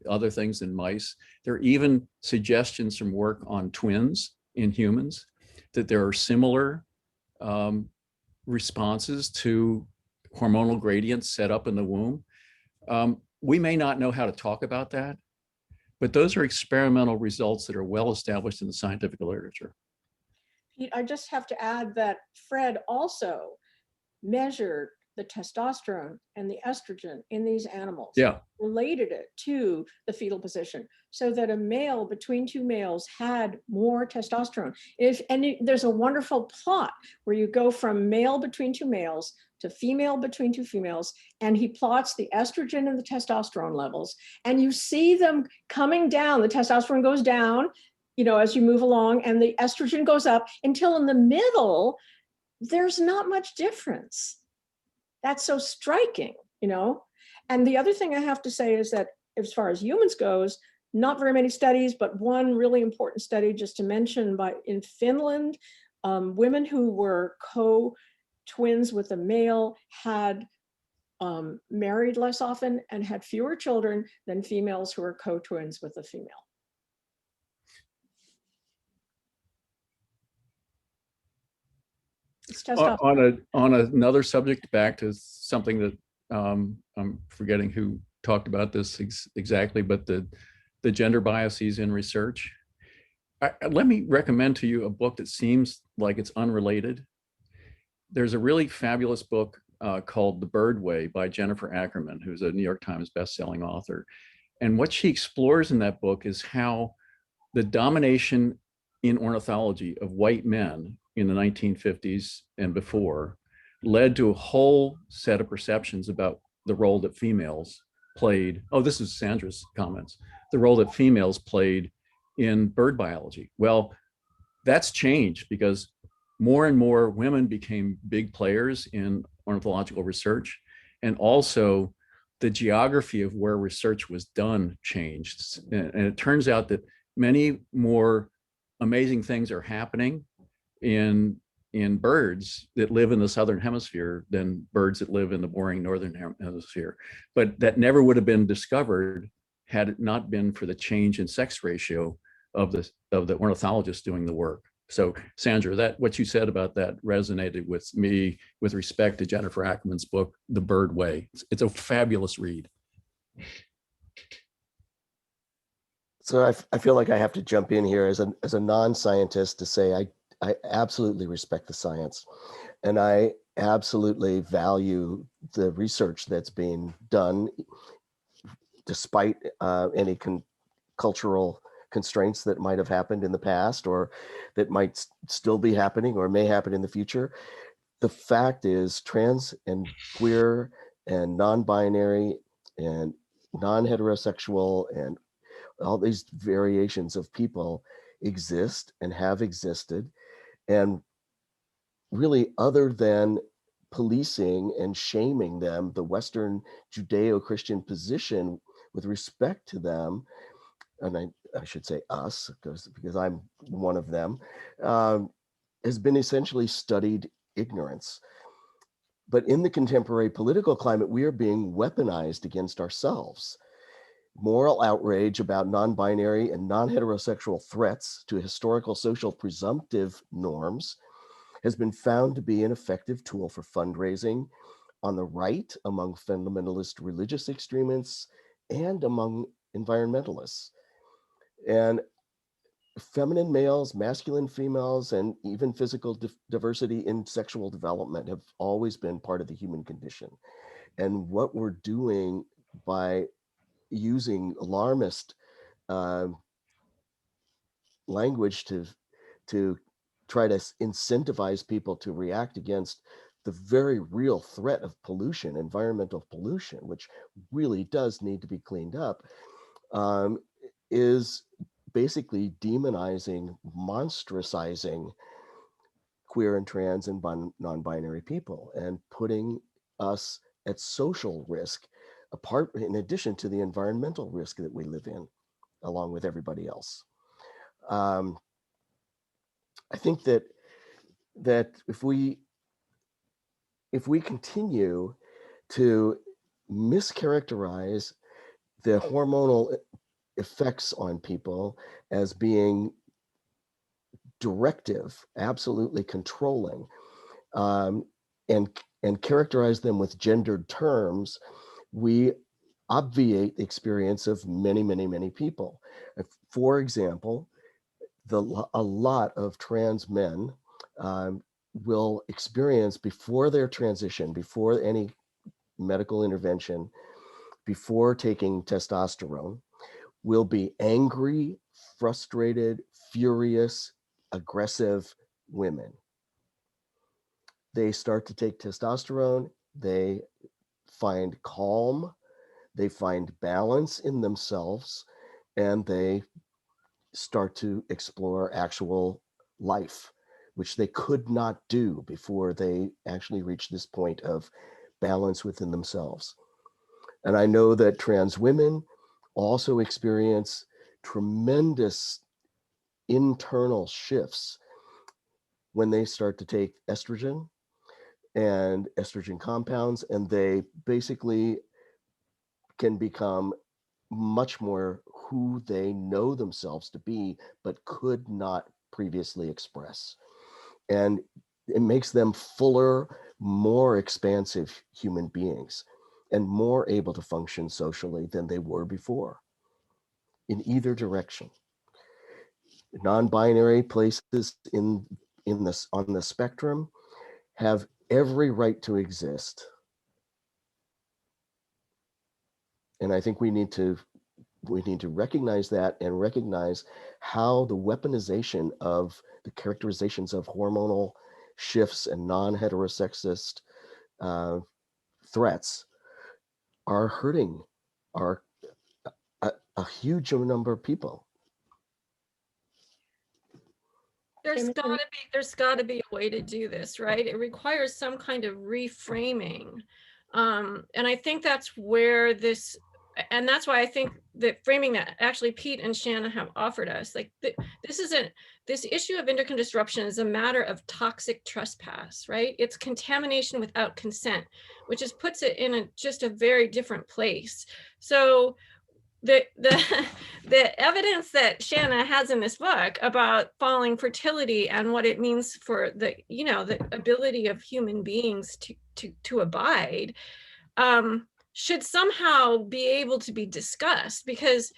other things in mice. There are even suggestions from work on twins in humans that there are similar responses to hormonal gradients set up in the womb. We may not know how to talk about that, but those are experimental results that are well established in the scientific literature. Pete, I just have to add that Fred also measured the testosterone and the estrogen in these animals. Yeah. Related it to the fetal position so that a male between 2 males had more testosterone. There's a wonderful plot where you go from male between 2 males to female between 2 females, and he plots the estrogen and the testosterone levels, and you see them coming down. The testosterone goes down, as you move along, and the estrogen goes up until in the middle, there's not much difference. That's so striking, And the other thing I have to say is that as far as humans goes, not very many studies, but one really important study just to mention in Finland, women who were co-twins with a male had married less often and had fewer children than females who were co-twins with a female. On another subject, back to something that I'm forgetting who talked about this exactly, but the gender biases in research. Let me recommend to you a book that seems like it's unrelated. There's a really fabulous book called The Bird Way by Jennifer Ackerman, who's a New York Times bestselling author. And what she explores in that book is how the domination in ornithology of white men in the 1950s and before led to a whole set of perceptions about the role that females played. Oh, this is Sandra's comments. The role that females played in bird biology. Well, that's changed because more and more women became big players in ornithological research, and also the geography of where research was done changed. And it turns out that many more amazing things are happening in birds that live in the southern hemisphere than birds that live in the boring northern hemisphere. But that never would have been discovered had it not been for the change in sex ratio of the ornithologists doing the work. So Sandra, that what you said about that resonated with me with respect to Jennifer Ackerman's book, The Bird Way. It's a fabulous read. So I feel like I have to jump in here as a non-scientist to say I absolutely respect the science, and I absolutely value the research that's being done, despite any cultural constraints that might have happened in the past or that might still be happening or may happen in the future. The fact is, trans and queer and non-binary and non-heterosexual and all these variations of people exist and have existed. And really, other than policing and shaming them, the Western Judeo-Christian position with respect to them, and I should say us, because I'm one of them, has been essentially studied ignorance. But in the contemporary political climate, we are being weaponized against ourselves. Moral outrage about non-binary and non-heterosexual threats to historical social presumptive norms has been found to be an effective tool for fundraising on the right, among fundamentalist religious extremists, and among environmentalists. And feminine males, masculine females, and even physical diversity in sexual development have always been part of the human condition. And what we're doing by using alarmist language to try to incentivize people to react against the very real threat of pollution, environmental pollution, which really does need to be cleaned up, is basically demonizing, monstrosizing queer and trans and non-binary people and putting us at social risk, apart in addition to the environmental risk that we live in, along with everybody else. I think that if we continue to mischaracterize the hormonal effects on people as being directive, absolutely controlling, and characterize them with gendered terms, we obviate the experience of many, many, many people. For example, a lot of trans men will experience, before their transition, before any medical intervention, before taking testosterone, will be angry, frustrated, furious, aggressive women. They start to take testosterone, they find calm, they find balance in themselves, and they start to explore actual life, which they could not do before they actually reach this point of balance within themselves. And I know that trans women also experience tremendous internal shifts when they start to take estrogen and estrogen compounds, and they basically can become much more who they know themselves to be, but could not previously express. And it makes them fuller, more expansive human beings and more able to function socially than they were before, in either direction. Non-binary places in this on the spectrum have every right to exist. And I think we need to recognize that and recognize how the weaponization of the characterizations of hormonal shifts and non-heterosexist threats are hurting a huge number of people. There's got to be a way to do this, right? It requires some kind of reframing. And I think that's where this, and that's why I think that framing that actually Pete and Shanna have offered us, like this issue of endocrine disruption is a matter of toxic trespass, right? It's contamination without consent, which just puts it in just a very different place. So the evidence that Shanna has in this book about falling fertility and what it means for the ability of human beings to abide should somehow be able to be discussed, because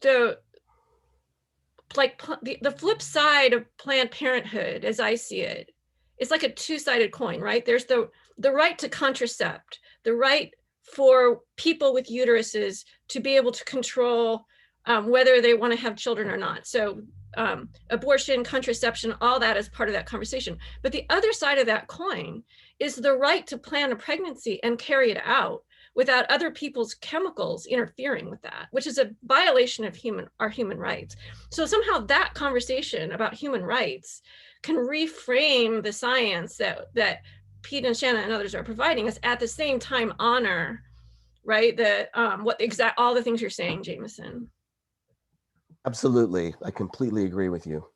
the flip side of Planned Parenthood, as I see it, it's like a two-sided coin, right? There's the right to contracept, the right for people with uteruses to be able to control whether they want to have children or not. So abortion, contraception, all that is part of that conversation. But the other side of that coin is the right to plan a pregnancy and carry it out without other people's chemicals interfering with that, which is a violation of our human rights. So somehow that conversation about human rights can reframe the science that Pete and Shanna and others are providing us, at the same time honor, right, all the things you're saying, Jameson. Absolutely. I completely agree with you.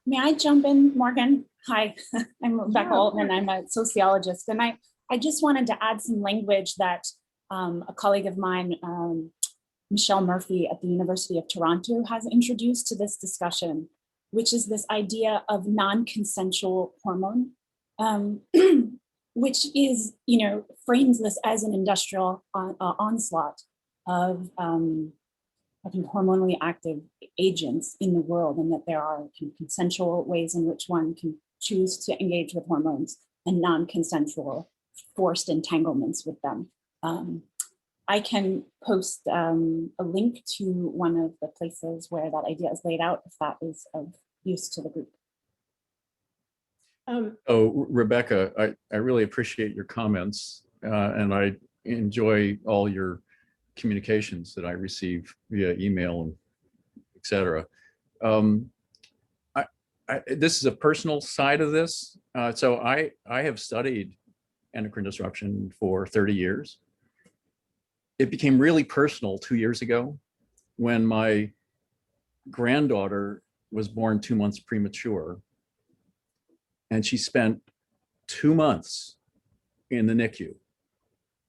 May I jump in, Morgan? Hi, I'm Rebecca Altman. I'm a sociologist, and I just wanted to add some language that a colleague of mine, Michelle Murphy at the University of Toronto, has introduced to this discussion, which is this idea of non-consensual hormone, which is, frames this as an industrial onslaught of hormonally active agents in the world, and that there are consensual ways in which one can choose to engage with hormones and non-consensual forced entanglements with them. I can post a link to one of the places where that idea is laid out, if that is of use to the group. Rebecca, I really appreciate your comments, and I enjoy all your communications that I receive via email and et cetera. This is a personal side of this. So I have studied endocrine disruption for 30 years. It became really personal 2 years ago when my granddaughter was born 2 months premature, and she spent 2 months in the NICU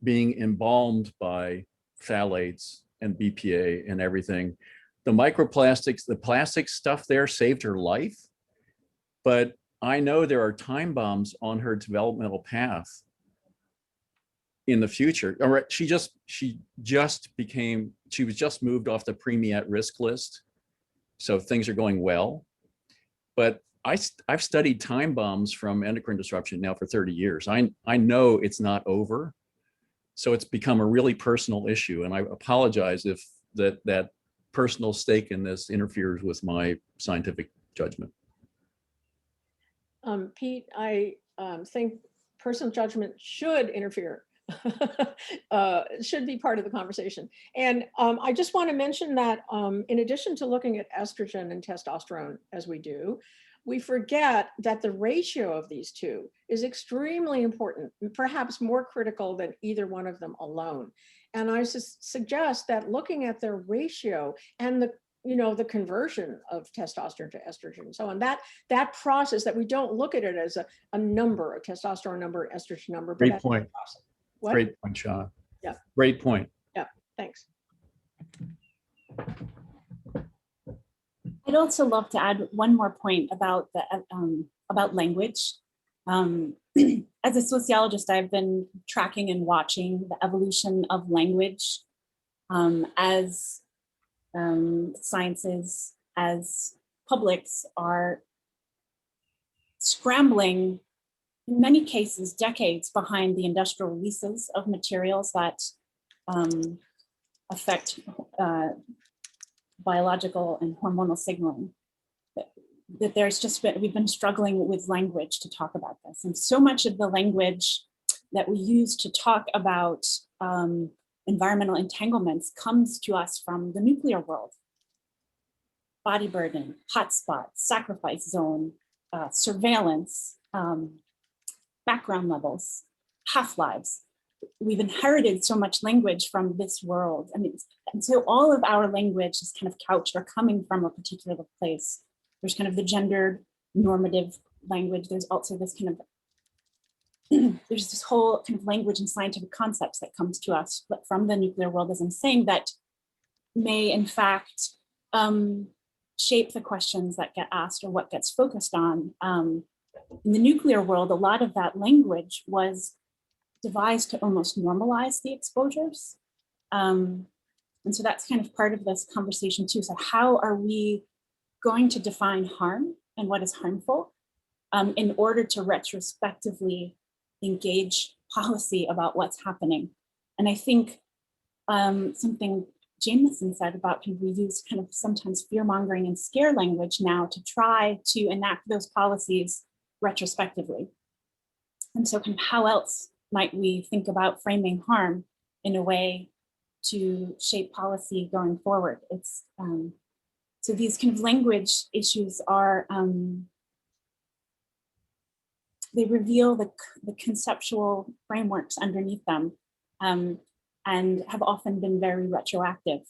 being embalmed by phthalates and BPA and everything. The microplastics, the plastic stuff there saved her life, but I know there are time bombs on her developmental path in the future. All right, she was just moved off the preemie at risk list, so things are going well. But I've studied time bombs from endocrine disruption now for 30 years. I know it's not over. So it's become a really personal issue. And I apologize if that personal stake in this interferes with my scientific judgment. Pete, I think personal judgment should interfere. Should be part of the conversation. And I just want to mention that in addition to looking at estrogen and testosterone as we do, we forget that the ratio of these two is extremely important, perhaps more critical than either one of them alone. And I suggest that looking at their ratio and the conversion of testosterone to estrogen and so on, that process, that we don't look at it as a number, a testosterone number, estrogen number. Great point. What? Great point, Shauna. Yeah. Great point. Yeah, thanks. I'd also love to add one more point about language. As a sociologist, I've been tracking and watching the evolution of language as sciences, as publics are scrambling, in many cases, decades behind the industrial releases of materials that affect biological and hormonal signaling. That we've been struggling with language to talk about this. And so much of the language that we use to talk about environmental entanglements comes to us from the nuclear world. Body burden, hotspot, sacrifice zone, surveillance, background levels, half-lives. We've inherited so much language from this world. And so all of our language is kind of couched or coming from a particular place. There's kind of the gendered normative language. There's also this kind of there's this whole kind of language and scientific concepts that comes to us from the nuclear world, as I'm saying, that may in fact shape the questions that get asked or what gets focused on. In the nuclear world, a lot of that language was devised to almost normalize the exposures. And so that's kind of part of this conversation too. So how are we going to define harm and what is harmful in order to retrospectively engage policy about what's happening? And I think something Jameson said about we use kind of sometimes fear-mongering and scare language now to try to enact those policies retrospectively. And so kind of how else might we think about framing harm in a way to shape policy going forward? It's so these kind of language issues are, they reveal the conceptual frameworks underneath them and have often been very retroactive.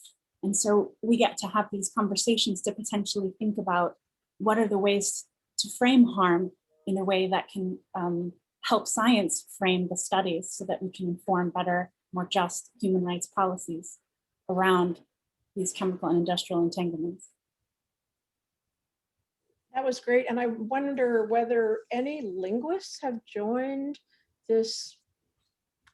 And so we get to have these conversations to potentially think about what are the ways to frame harm in a way that can help science frame the studies so that we can inform better, more just human rights policies around these chemical and industrial entanglements. That was great. And I wonder whether any linguists have joined this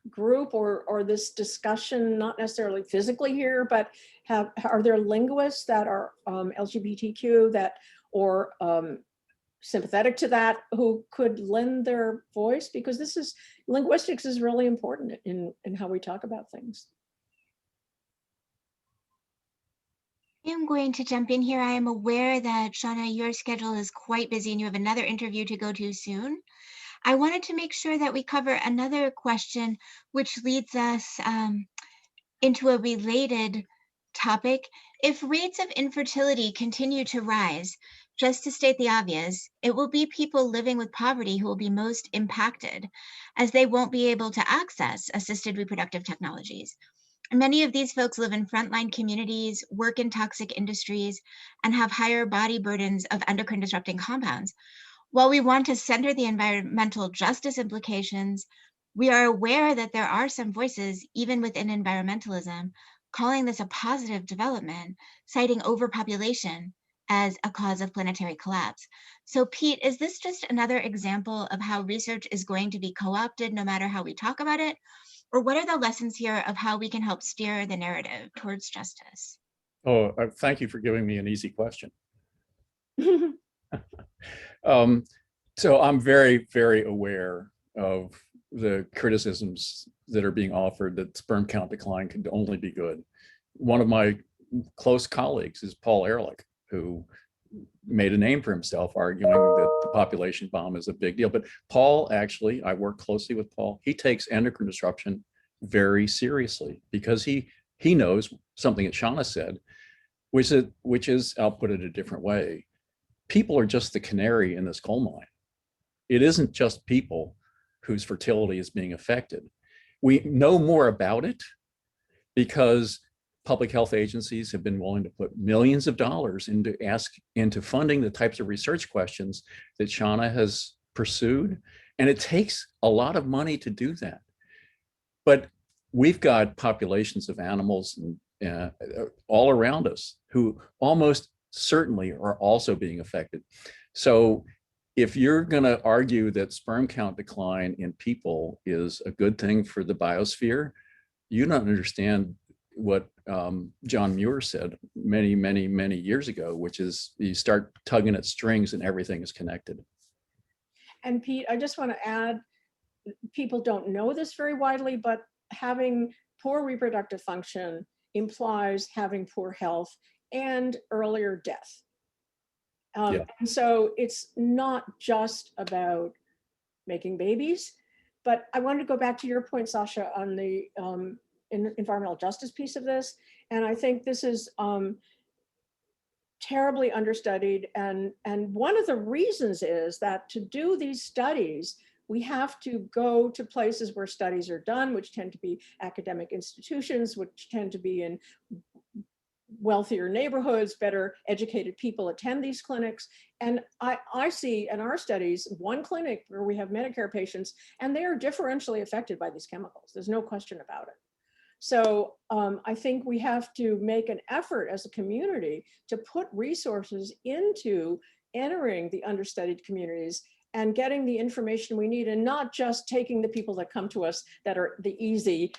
group or this discussion, not necessarily physically here, but are there linguists that are LGBTQ that or sympathetic to that who could lend their voice? Because this is, linguistics is really important in how we talk about things. I'm going to jump in here. I am aware that Shauna, your schedule is quite busy and you have another interview to go to soon. I wanted to make sure that we cover another question, which leads us into a related topic. If rates of infertility continue to rise, just to state the obvious, it will be people living with poverty who will be most impacted, as they won't be able to access assisted reproductive technologies. Many of these folks live in frontline communities, work in toxic industries, and have higher body burdens of endocrine disrupting compounds. While we want to center the environmental justice implications, we are aware that there are some voices, even within environmentalism, calling this a positive development, citing overpopulation as a cause of planetary collapse. So Pete, is this just another example of how research is going to be co-opted no matter how we talk about it? Or what are the lessons here of how we can help steer the narrative towards justice? Oh, thank you for giving me an easy question. So I'm very, very aware of the criticisms that are being offered that sperm count decline can only be good. One of my close colleagues is Paul Ehrlich, who made a name for himself arguing that the population bomb is a big deal. But Paul, actually, I work closely with Paul. He takes endocrine disruption very seriously because he knows something that Shauna said, which is, I'll put it a different way. People are just the canary in this coal mine. It isn't just people whose fertility is being affected. We know more about it because public health agencies have been willing to put millions of dollars into funding the types of research questions that Shauna has pursued. And it takes a lot of money to do that. But we've got populations of animals all around us who almost certainly are also being affected. So if you're going to argue that sperm count decline in people is a good thing for the biosphere, you don't understand what John Muir said many, many, many years ago, which is you start tugging at strings and everything is connected. And Pete, I just want to add, people don't know this very widely, but having poor reproductive function implies having poor health and earlier death. And so it's not just about making babies, but I wanted to go back to your point, Sasha, on the environmental justice piece of this. And I think this is terribly understudied. And one of the reasons is that to do these studies, we have to go to places where studies are done, which tend to be academic institutions, which tend to be in wealthier neighborhoods, better educated people attend these clinics. And I see in our studies one clinic where we have Medicare patients, and they are differentially affected by these chemicals. There's no question about it. So I think we have to make an effort as a community to put resources into entering the understudied communities and getting the information we need, and not just taking the people that come to us that are the easy,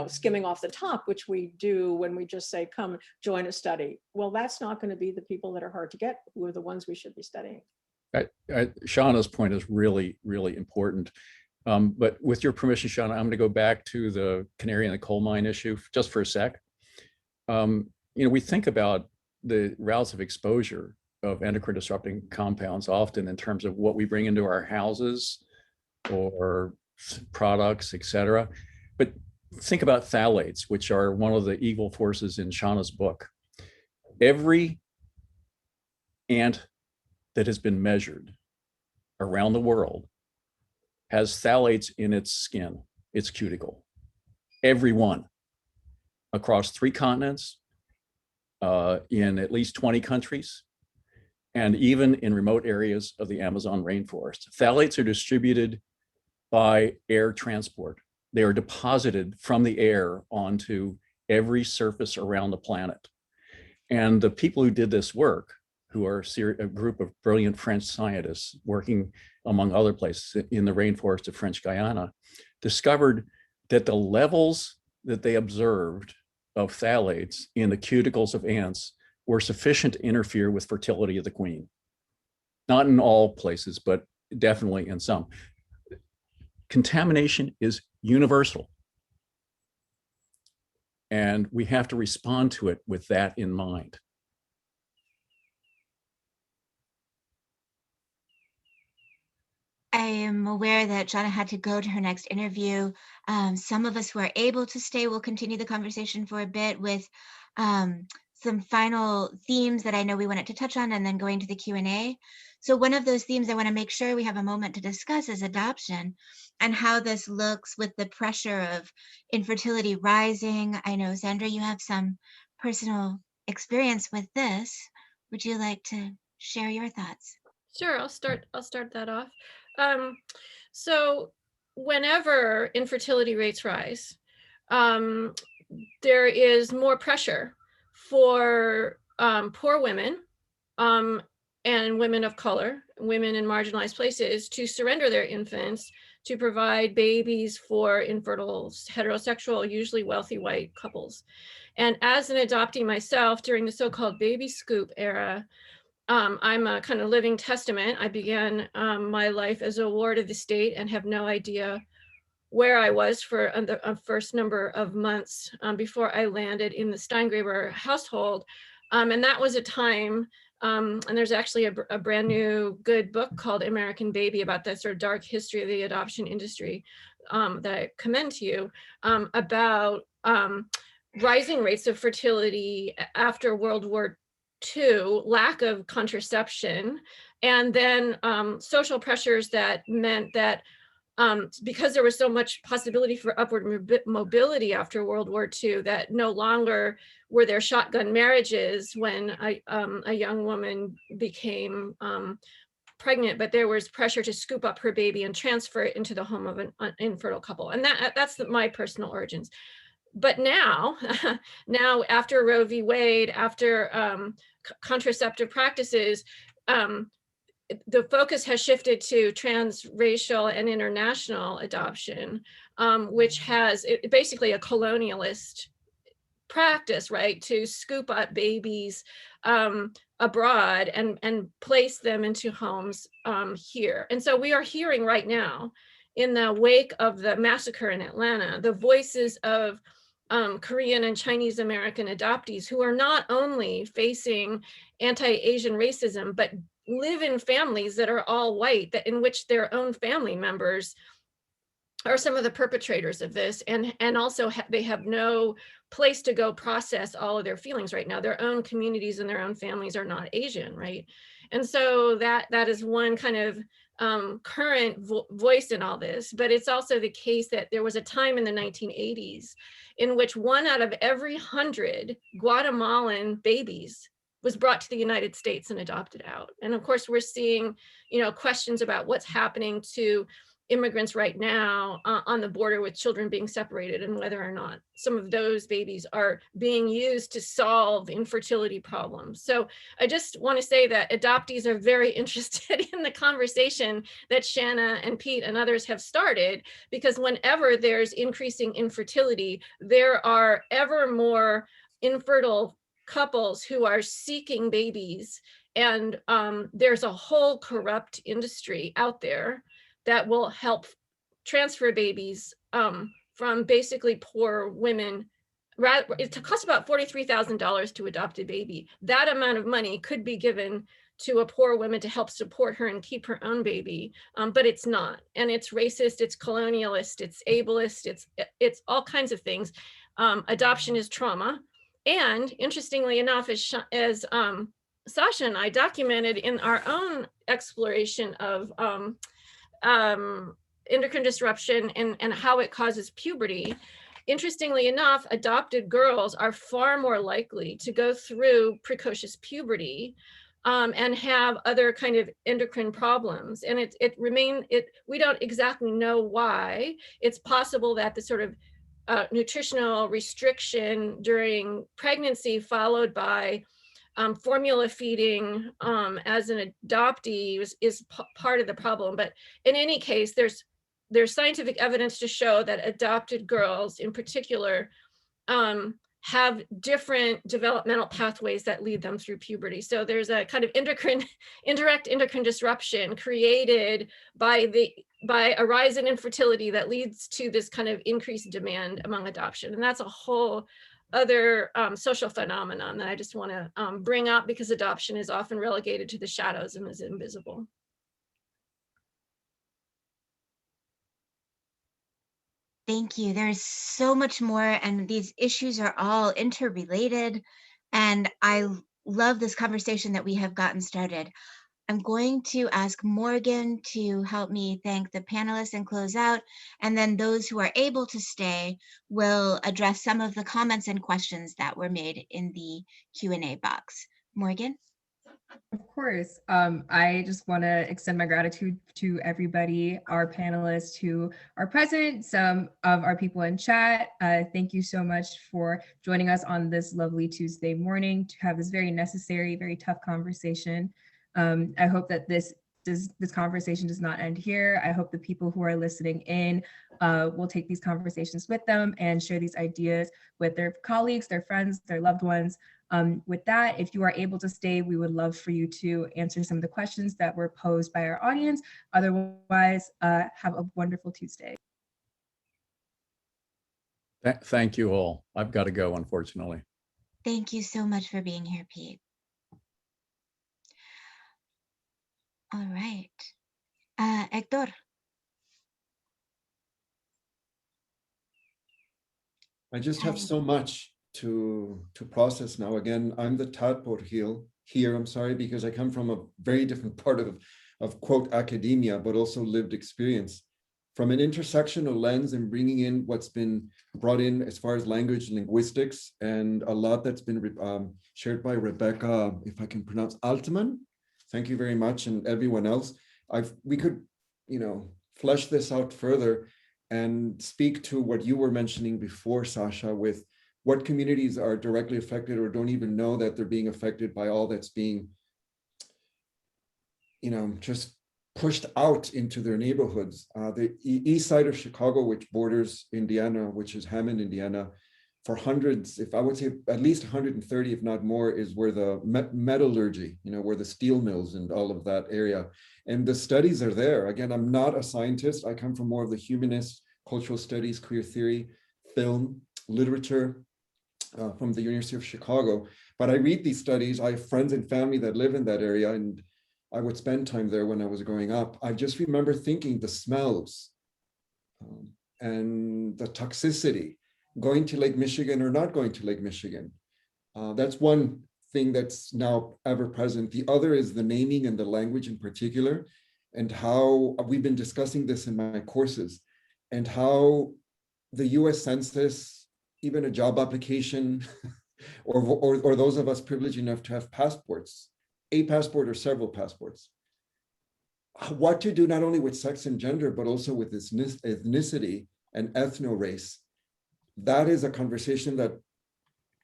skimming off the top, which we do when we just say, come join a study. Well, that's not going to be the people that are hard to get, who are the ones we should be studying. Shauna's point is really, really important. But with your permission, Shauna, I'm going to go back to the canary in the coal mine issue just for a sec. We think about the routes of exposure of endocrine disrupting compounds often in terms of what we bring into our houses or products, et cetera. But think about phthalates, which are one of the evil forces in Shauna's book. Every ant that has been measured around the world has phthalates in its skin, its cuticle. Every one, across 3 continents, in at least 20 countries, and even in remote areas of the Amazon rainforest. Phthalates are distributed by air transport. They are deposited from the air onto every surface around the planet. And the people who did this work, who are a group of brilliant French scientists working, among other places, in the rainforest of French Guiana, discovered that the levels that they observed of phthalates in the cuticles of ants were sufficient to interfere with fertility of the queen. Not in all places, but definitely in some. Contamination is universal. And we have to respond to it with that in mind. I am aware that Shauna had to go to her next interview. Some of us who are able to stay will continue the conversation for a bit with some final themes that I know we wanted to touch on, and then going to the Q&A. So one of those themes I want to make sure we have a moment to discuss is adoption and how this looks with the pressure of infertility rising. I know, Sandra, you have some personal experience with this. Would you like to share your thoughts? Sure, I'll start that off. So whenever infertility rates rise, there is more pressure for poor women and women of color, women in marginalized places, to surrender their infants to provide babies for infertile, heterosexual, usually wealthy white couples. And as an adoptee myself during the so-called baby scoop era, I'm a kind of living testament. I began my life as a ward of the state and have no idea where I was for the first number of months before I landed in the Steingraber household. And that was a time, and there's actually a brand new good book called American Baby about the sort of dark history of the adoption industry that I commend to you, about rising rates of fertility after World War II, lack of contraception, and then social pressures that meant that because there was so much possibility for upward mobility after World War II, that no longer were there shotgun marriages when a young woman became pregnant, but there was pressure to scoop up her baby and transfer it into the home of an infertile couple. And that's my personal origins. But now after Roe v. Wade, after contraceptive practices, the focus has shifted to transracial and international adoption, which has basically a colonialist practice, right, to scoop up babies abroad and place them into homes here. And so we are hearing right now, in the wake of the massacre in Atlanta, the voices of Korean and Chinese American adoptees who are not only facing anti-Asian racism, but live in families that are all white, that in which their own family members are some of the perpetrators of this, and also they have no place to go process all of their feelings right now. Their own communities and their own families are not Asian, right? And so that is one kind of current voice in all this, but it's also the case that there was a time in the 1980s in which 1 out of every 100 Guatemalan babies was brought to the United States and adopted out. And of course, we're seeing, questions about what's happening to immigrants right now on the border with children being separated, and whether or not some of those babies are being used to solve infertility problems. So I just want to say that adoptees are very interested in the conversation that Shanna and Pete and others have started, because whenever there's increasing infertility, there are ever more infertile couples who are seeking babies. And there's a whole corrupt industry out there that will help transfer babies from basically poor women. It costs about $43,000 to adopt a baby. That amount of money could be given to a poor woman to help support her and keep her own baby, but it's not. And it's racist, it's colonialist, it's ableist, it's all kinds of things. Adoption is trauma. And interestingly enough, as Sasha and I documented in our own exploration of endocrine disruption and how it causes puberty, interestingly enough, adopted girls are far more likely to go through precocious puberty and have other kind of endocrine problems. And we don't exactly know why. It's possible that the sort of nutritional restriction during pregnancy followed by formula feeding as an adoptee is part of the problem. But in any case, there's scientific evidence to show that adopted girls in particular have different developmental pathways that lead them through puberty. So there's a kind of indirect endocrine disruption created by a rise in infertility that leads to this kind of increased demand among adoption. And that's a whole other social phenomenon that I just want to bring up, because adoption is often relegated to the shadows and is invisible. Thank you. There's so much more, and these issues are all interrelated. And I love this conversation that we have gotten started. I'm going to ask Morgan to help me thank the panelists and close out, and then those who are able to stay will address some of the comments and questions that were made in the Q&A box. Morgan? Of course. I just want to extend my gratitude to everybody, our panelists who are present, some of our people in chat. Thank you so much for joining us on this lovely Tuesday morning to have this very necessary, very tough conversation. I hope that this conversation does not end here. I hope the people who are listening in will take these conversations with them and share these ideas with their colleagues, their friends, their loved ones. With that, if you are able to stay, we would love for you to answer some of the questions that were posed by our audience. Otherwise, have a wonderful Tuesday. Thank you all. I've got to go, unfortunately. Thank you so much for being here, Pete. All right. Hector. I just have so much to process now. Again, I'm the tadpole here. I'm sorry, because I come from a very different part of quote academia, but also lived experience. From an intersectional lens and bringing in what's been brought in as far as language linguistics, and a lot that's been shared by Rebecca, if I can pronounce, Altman. Thank you very much, and everyone else. We could, flesh this out further and speak to what you were mentioning before, Sasha, with what communities are directly affected or don't even know that they're being affected by all that's being, just pushed out into their neighborhoods. The east side of Chicago, which borders Indiana, which is Hammond, Indiana, for hundreds, if I would say at least 130, if not more, is where the metallurgy, where the steel mills and all of that area. And the studies are there. Again, I'm not a scientist. I come from more of the humanist, cultural studies, queer theory, film, literature, from the University of Chicago. But I read these studies. I have friends and family that live in that area, and I would spend time there when I was growing up. I just remember thinking the smells and the toxicity, going to Lake Michigan or not going to Lake Michigan. That's one thing that's now ever present. The other is the naming and the language in particular. and how we've been discussing this in my courses, and how the US Census, even a job application, or those of us privileged enough to have passports, a passport or several passports, what to do not only with sex and gender, but also with this ethnicity and ethno-race. That is a conversation that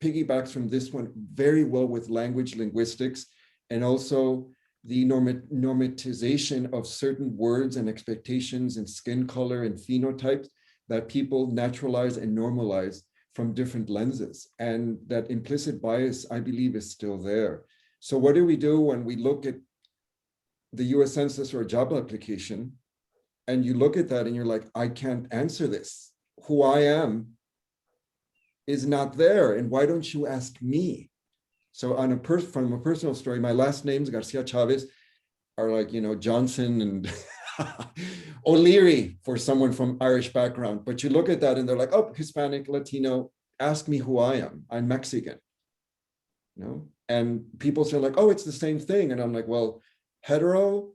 piggybacks from this one very well with language linguistics, and also the normatization of certain words and expectations and skin color and phenotypes that people naturalize and normalize from different lenses. And that implicit bias, I believe, is still there. So what do we do when we look at the US Census or a job application, and you look at that and you're like, I can't answer this. Who I am is not there. And why don't you ask me? So on from a personal story, my last names, Garcia Chavez, are like, you know, Johnson and O'Leary for someone from Irish background. But you look at that and they're like, oh, Hispanic, Latino, ask me who I am. I'm Mexican. You know? And people say like, oh, it's the same thing. And I'm like, well, hetero,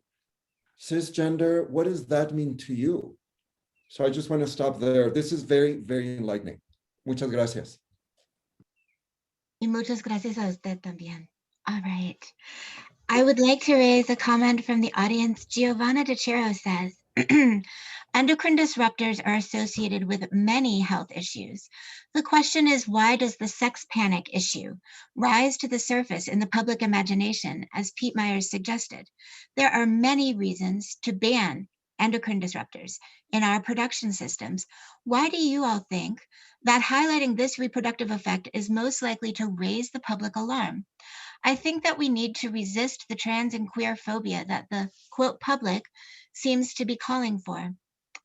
cisgender, what does that mean to you? So I just want to stop there. This is very, very enlightening. Muchas gracias. Y muchas gracias a usted también. All right. I would like to raise a comment from the audience. Giovanna DeCero says, endocrine disruptors are associated with many health issues. The question is, why does the sex panic issue rise to the surface in the public imagination, as Pete Myers suggested? There are many reasons to ban endocrine disruptors in our production systems. Why do you all think that highlighting this reproductive effect is most likely to raise the public alarm? I think that we need to resist the trans and queer phobia that the, quote, public seems to be calling for.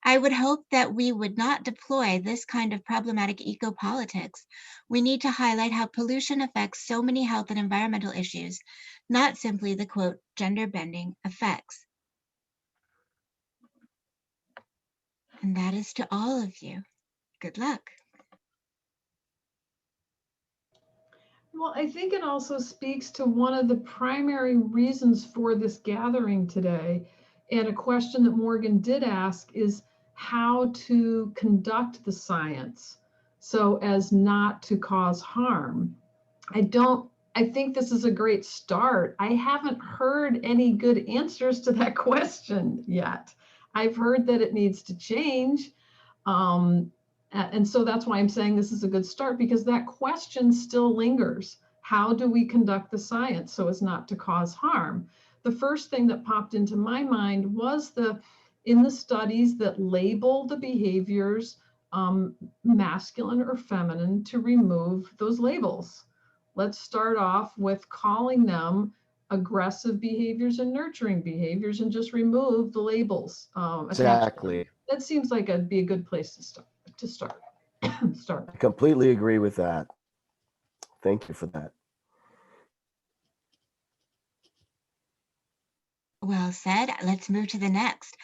I would hope that we would not deploy this kind of problematic eco-politics. We need to highlight how pollution affects so many health and environmental issues, not simply the, quote, gender-bending effects. And that is to all of you. Good luck. Well, I think it also speaks to one of the primary reasons for this gathering today. And a question that Morgan did ask is how to conduct the science so as not to cause harm. I think this is a great start. I haven't heard any good answers to that question yet. I've heard that it needs to change. And so that's why I'm saying this is a good start, because that question still lingers. How do we conduct the science so as not to cause harm? The first thing that popped into my mind was in the studies that label the behaviors masculine or feminine, to remove those labels. Let's start off with calling them aggressive behaviors and nurturing behaviors, and just remove the labels. Exactly. That seems like it'd be a good place to start. I completely agree with that. Thank you for that. Well said. Let's move to the next.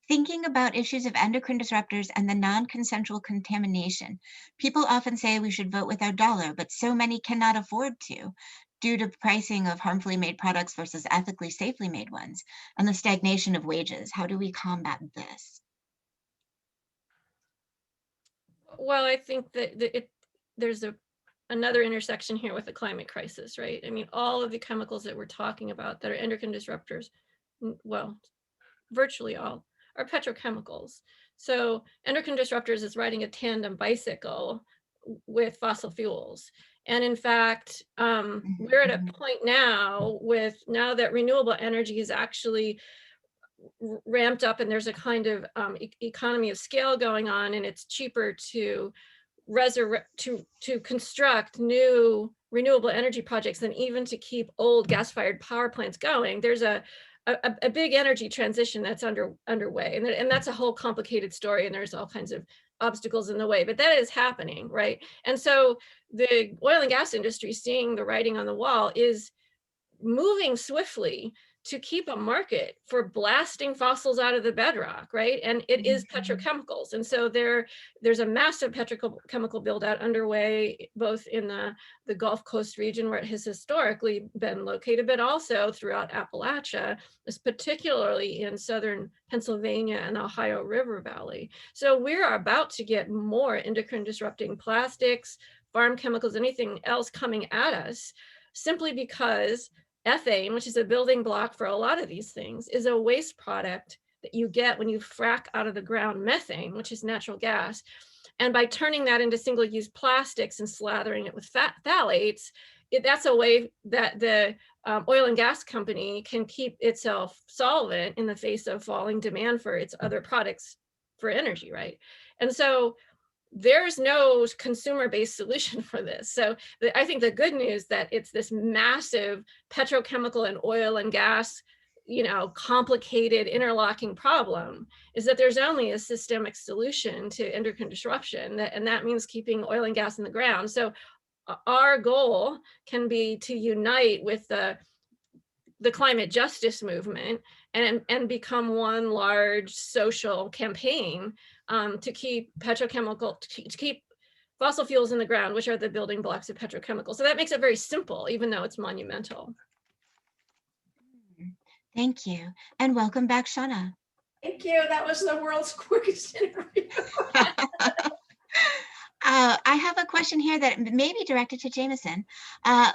Thinking about issues of endocrine disruptors and the non-consensual contamination. People often say we should vote with our dollar, but so many cannot afford to, due to pricing of harmfully made products versus ethically safely made ones, and the stagnation of wages. How do we combat this? Well, I think that there's another intersection here with the climate crisis, right? I mean, all of the chemicals that we're talking about that are endocrine disruptors, well, virtually all, are petrochemicals. So endocrine disruptors is riding a tandem bicycle with fossil fuels. And in fact, we're at a point now that renewable energy is actually ramped up, and there's a kind of economy of scale going on, and it's cheaper to construct new renewable energy projects than even to keep old gas-fired power plants going. There's a big energy transition that's underway, and that's a whole complicated story, and there's all kinds of obstacles in the way, but that is happening, right? And so the oil and gas industry, seeing the writing on the wall, is moving swiftly to keep a market for blasting fossils out of the bedrock, right? And it is petrochemicals. And so there's a massive petrochemical build out underway, both in the Gulf Coast region where it has historically been located, but also throughout Appalachia, particularly in southern Pennsylvania and Ohio River Valley. So we're about to get more endocrine disrupting plastics, farm chemicals, anything else coming at us, simply because ethane, which is a building block for a lot of these things, is a waste product that you get when you frack out of the ground methane, which is natural gas. And by turning that into single-use plastics and slathering it with phthalates, that's a way that the oil and gas company can keep itself solvent in the face of falling demand for its other products for energy, right? And so there's no consumer-based solution for this. So I think the good news that it's this massive petrochemical and oil and gas, complicated interlocking problem is that there's only a systemic solution to endocrine disruption, and that means keeping oil and gas in the ground. So our goal can be to unite with the climate justice movement and become one large social campaign to keep to keep fossil fuels in the ground, which are the building blocks of petrochemicals. So that makes it very simple, even though it's monumental. Thank you. And welcome back, Shauna. Thank you. That was the world's quickest interview. I have a question here that may be directed to Jameson.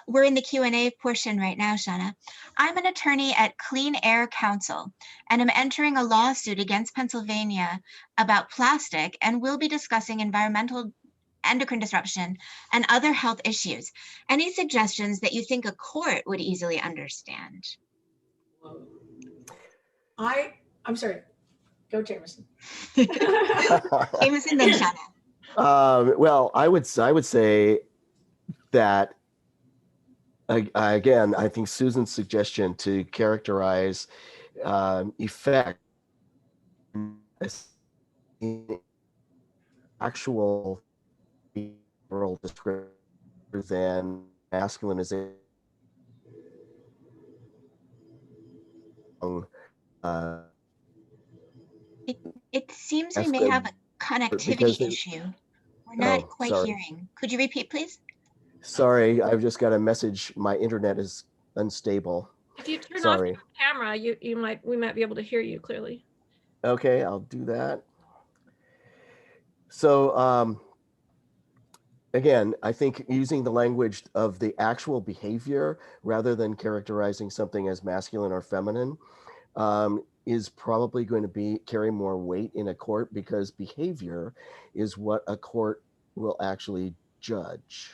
We're in the Q&A portion right now, Shauna. I'm an attorney at Clean Air Council, and I'm entering a lawsuit against Pennsylvania about plastic, and we'll be discussing environmental endocrine disruption and other health issues. Any suggestions that you think a court would easily understand? I'm sorry. Go, Jameson. Jameson, then Shauna. Well, I would say that again, I think Susan's suggestion to characterize effect as actual behavioral descriptor than masculinization. It seems we may have a connectivity issue. We're not quite hearing. Could you repeat, please? Sorry, I've just got a message. My internet is unstable. If you turn off your camera, we might be able to hear you clearly. Okay, I'll do that. So again, I think using the language of the actual behavior rather than characterizing something as masculine or feminine is probably going to carry more weight in a court, because behavior is what a court will actually judge,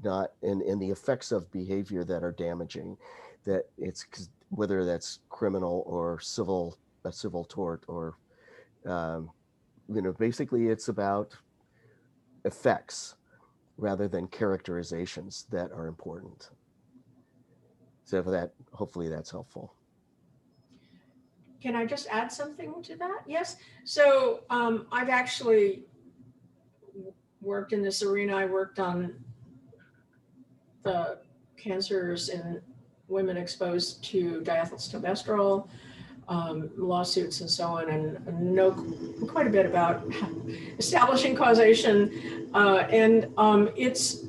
not in the effects of behavior that are damaging, that it's whether that's criminal or a civil tort, or basically it's about effects rather than characterizations that are important. So for that, hopefully that's helpful. Can I just add something to that? Yes. So I've actually worked in this arena. I worked on the cancers in women exposed to diethylstilbestrol, lawsuits and so on, and know quite a bit about establishing causation. It's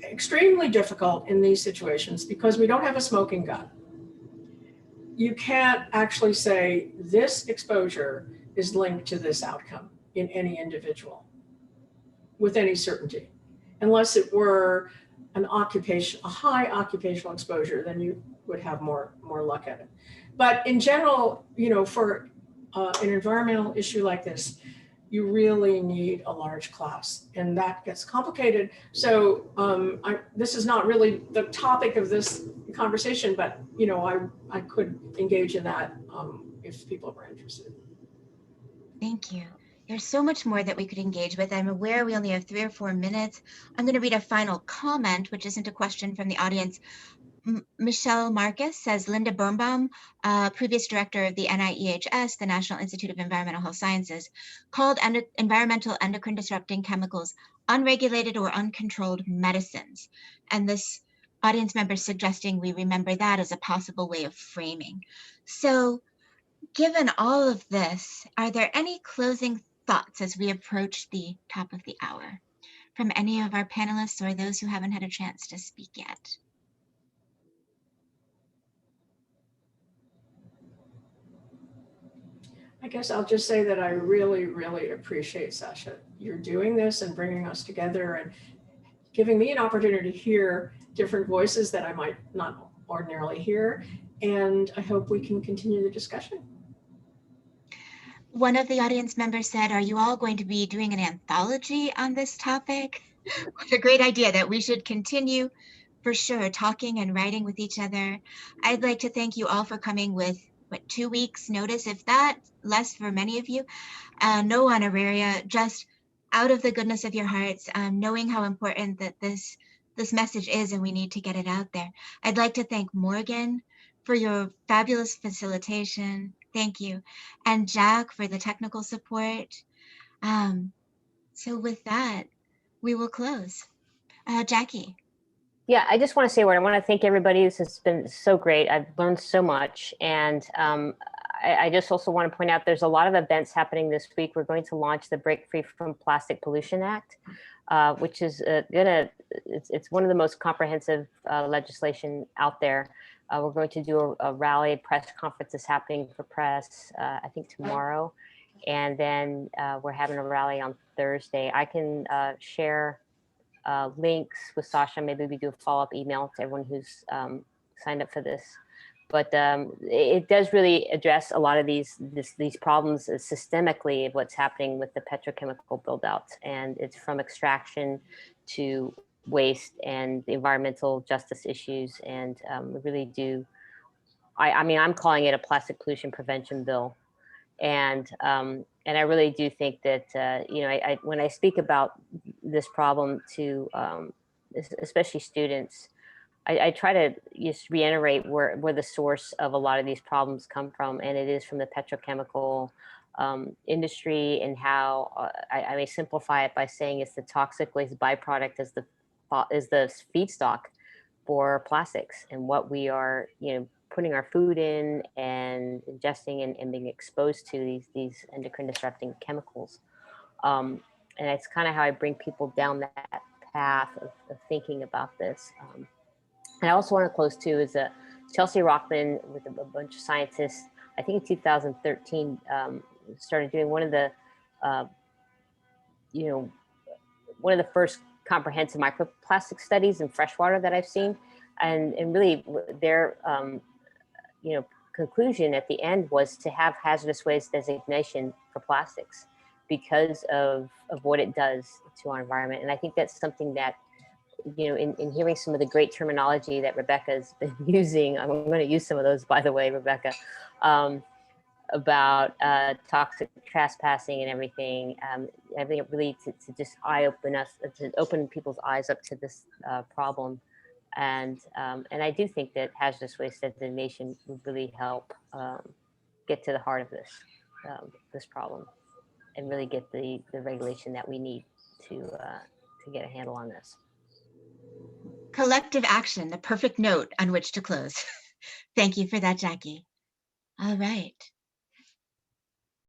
extremely difficult in these situations because we don't have a smoking gun. You can't actually say this exposure is linked to this outcome in any individual with any certainty, unless it were a high occupational exposure, then you would have more luck at it. But in general, for an environmental issue like this, you really need a large class, and that gets complicated. So this is not really the topic of this conversation, but I could engage in that if people were interested. Thank you. There's so much more that we could engage with. I'm aware we only have 3 or 4 minutes. I'm going to read a final comment, which isn't a question from the audience. Michelle Marcus says, Linda Birnbaum, previous director of the NIEHS, the National Institute of Environmental Health Sciences, called environmental endocrine disrupting chemicals unregulated or uncontrolled medicines. And this audience members suggesting we remember that as a possible way of framing. So given all of this, are there any closing thoughts as we approach the top of the hour from any of our panelists or those who haven't had a chance to speak yet? I guess I'll just say that I really, really appreciate, Sasha, you're doing this and bringing us together and giving me an opportunity to hear different voices that I might not ordinarily hear. And I hope we can continue the discussion. One of the audience members said, are you all going to be doing an anthology on this topic? What a great idea that we should continue for sure talking and writing with each other. I'd like to thank you all for coming with 2 weeks notice, if that, less for many of you. No honoraria, just out of the goodness of your hearts, knowing how important that this message is and we need to get it out there. I'd like to thank Morgan for your fabulous facilitation. Thank you. And Jack for the technical support. So with that, we will close. Jackie. Yeah, I just want to say a word. I want to thank everybody. This has been so great. I've learned so much. And I just also want to point out there's a lot of events happening this week. We're going to launch the Break Free from Plastic Pollution Act, which is it's one of the most comprehensive legislation out there. We're going to do a rally, press conferences happening for press, I think tomorrow. And then we're having a rally on Thursday. I can share links with Sasha. Maybe we do a follow-up email to everyone who's signed up for this. But it does really address a lot of these problems systemically of what's happening with the petrochemical build-out. And it's from extraction to waste and the environmental justice issues. And we really do, I mean, I'm calling it a plastic pollution prevention bill. And I really do think that, you know, when I speak about this problem to especially students, I try to just reiterate where the source of a lot of these problems come from. And it is from the petrochemical industry, and how I may simplify it by saying it's the toxic waste byproduct is the feedstock for plastics, and what we are, you know, putting our food in and ingesting and being exposed to these endocrine disrupting chemicals. And it's kind of how I bring people down that path of thinking about this. And I also want to close too is Chelsea Rockman with a bunch of scientists, I think in 2013, started doing one of the, you know, one of the first comprehensive microplastic studies in freshwater that I've seen. And really their, you know, conclusion at the end was to have hazardous waste designation for plastics because of what it does to our environment. And I think that's something that, you know, in hearing some of the great terminology that Rebecca's been using, I'm going to use some of those, by the way, Rebecca, about toxic trespassing and everything. I think it really to just open people's eyes up to this problem. And I do think that hazardous waste designation would really help get to the heart of this problem, and really get the regulation that we need to get a handle on this. Collective action, the perfect note on which to close. Thank you for that, Jackie. All right.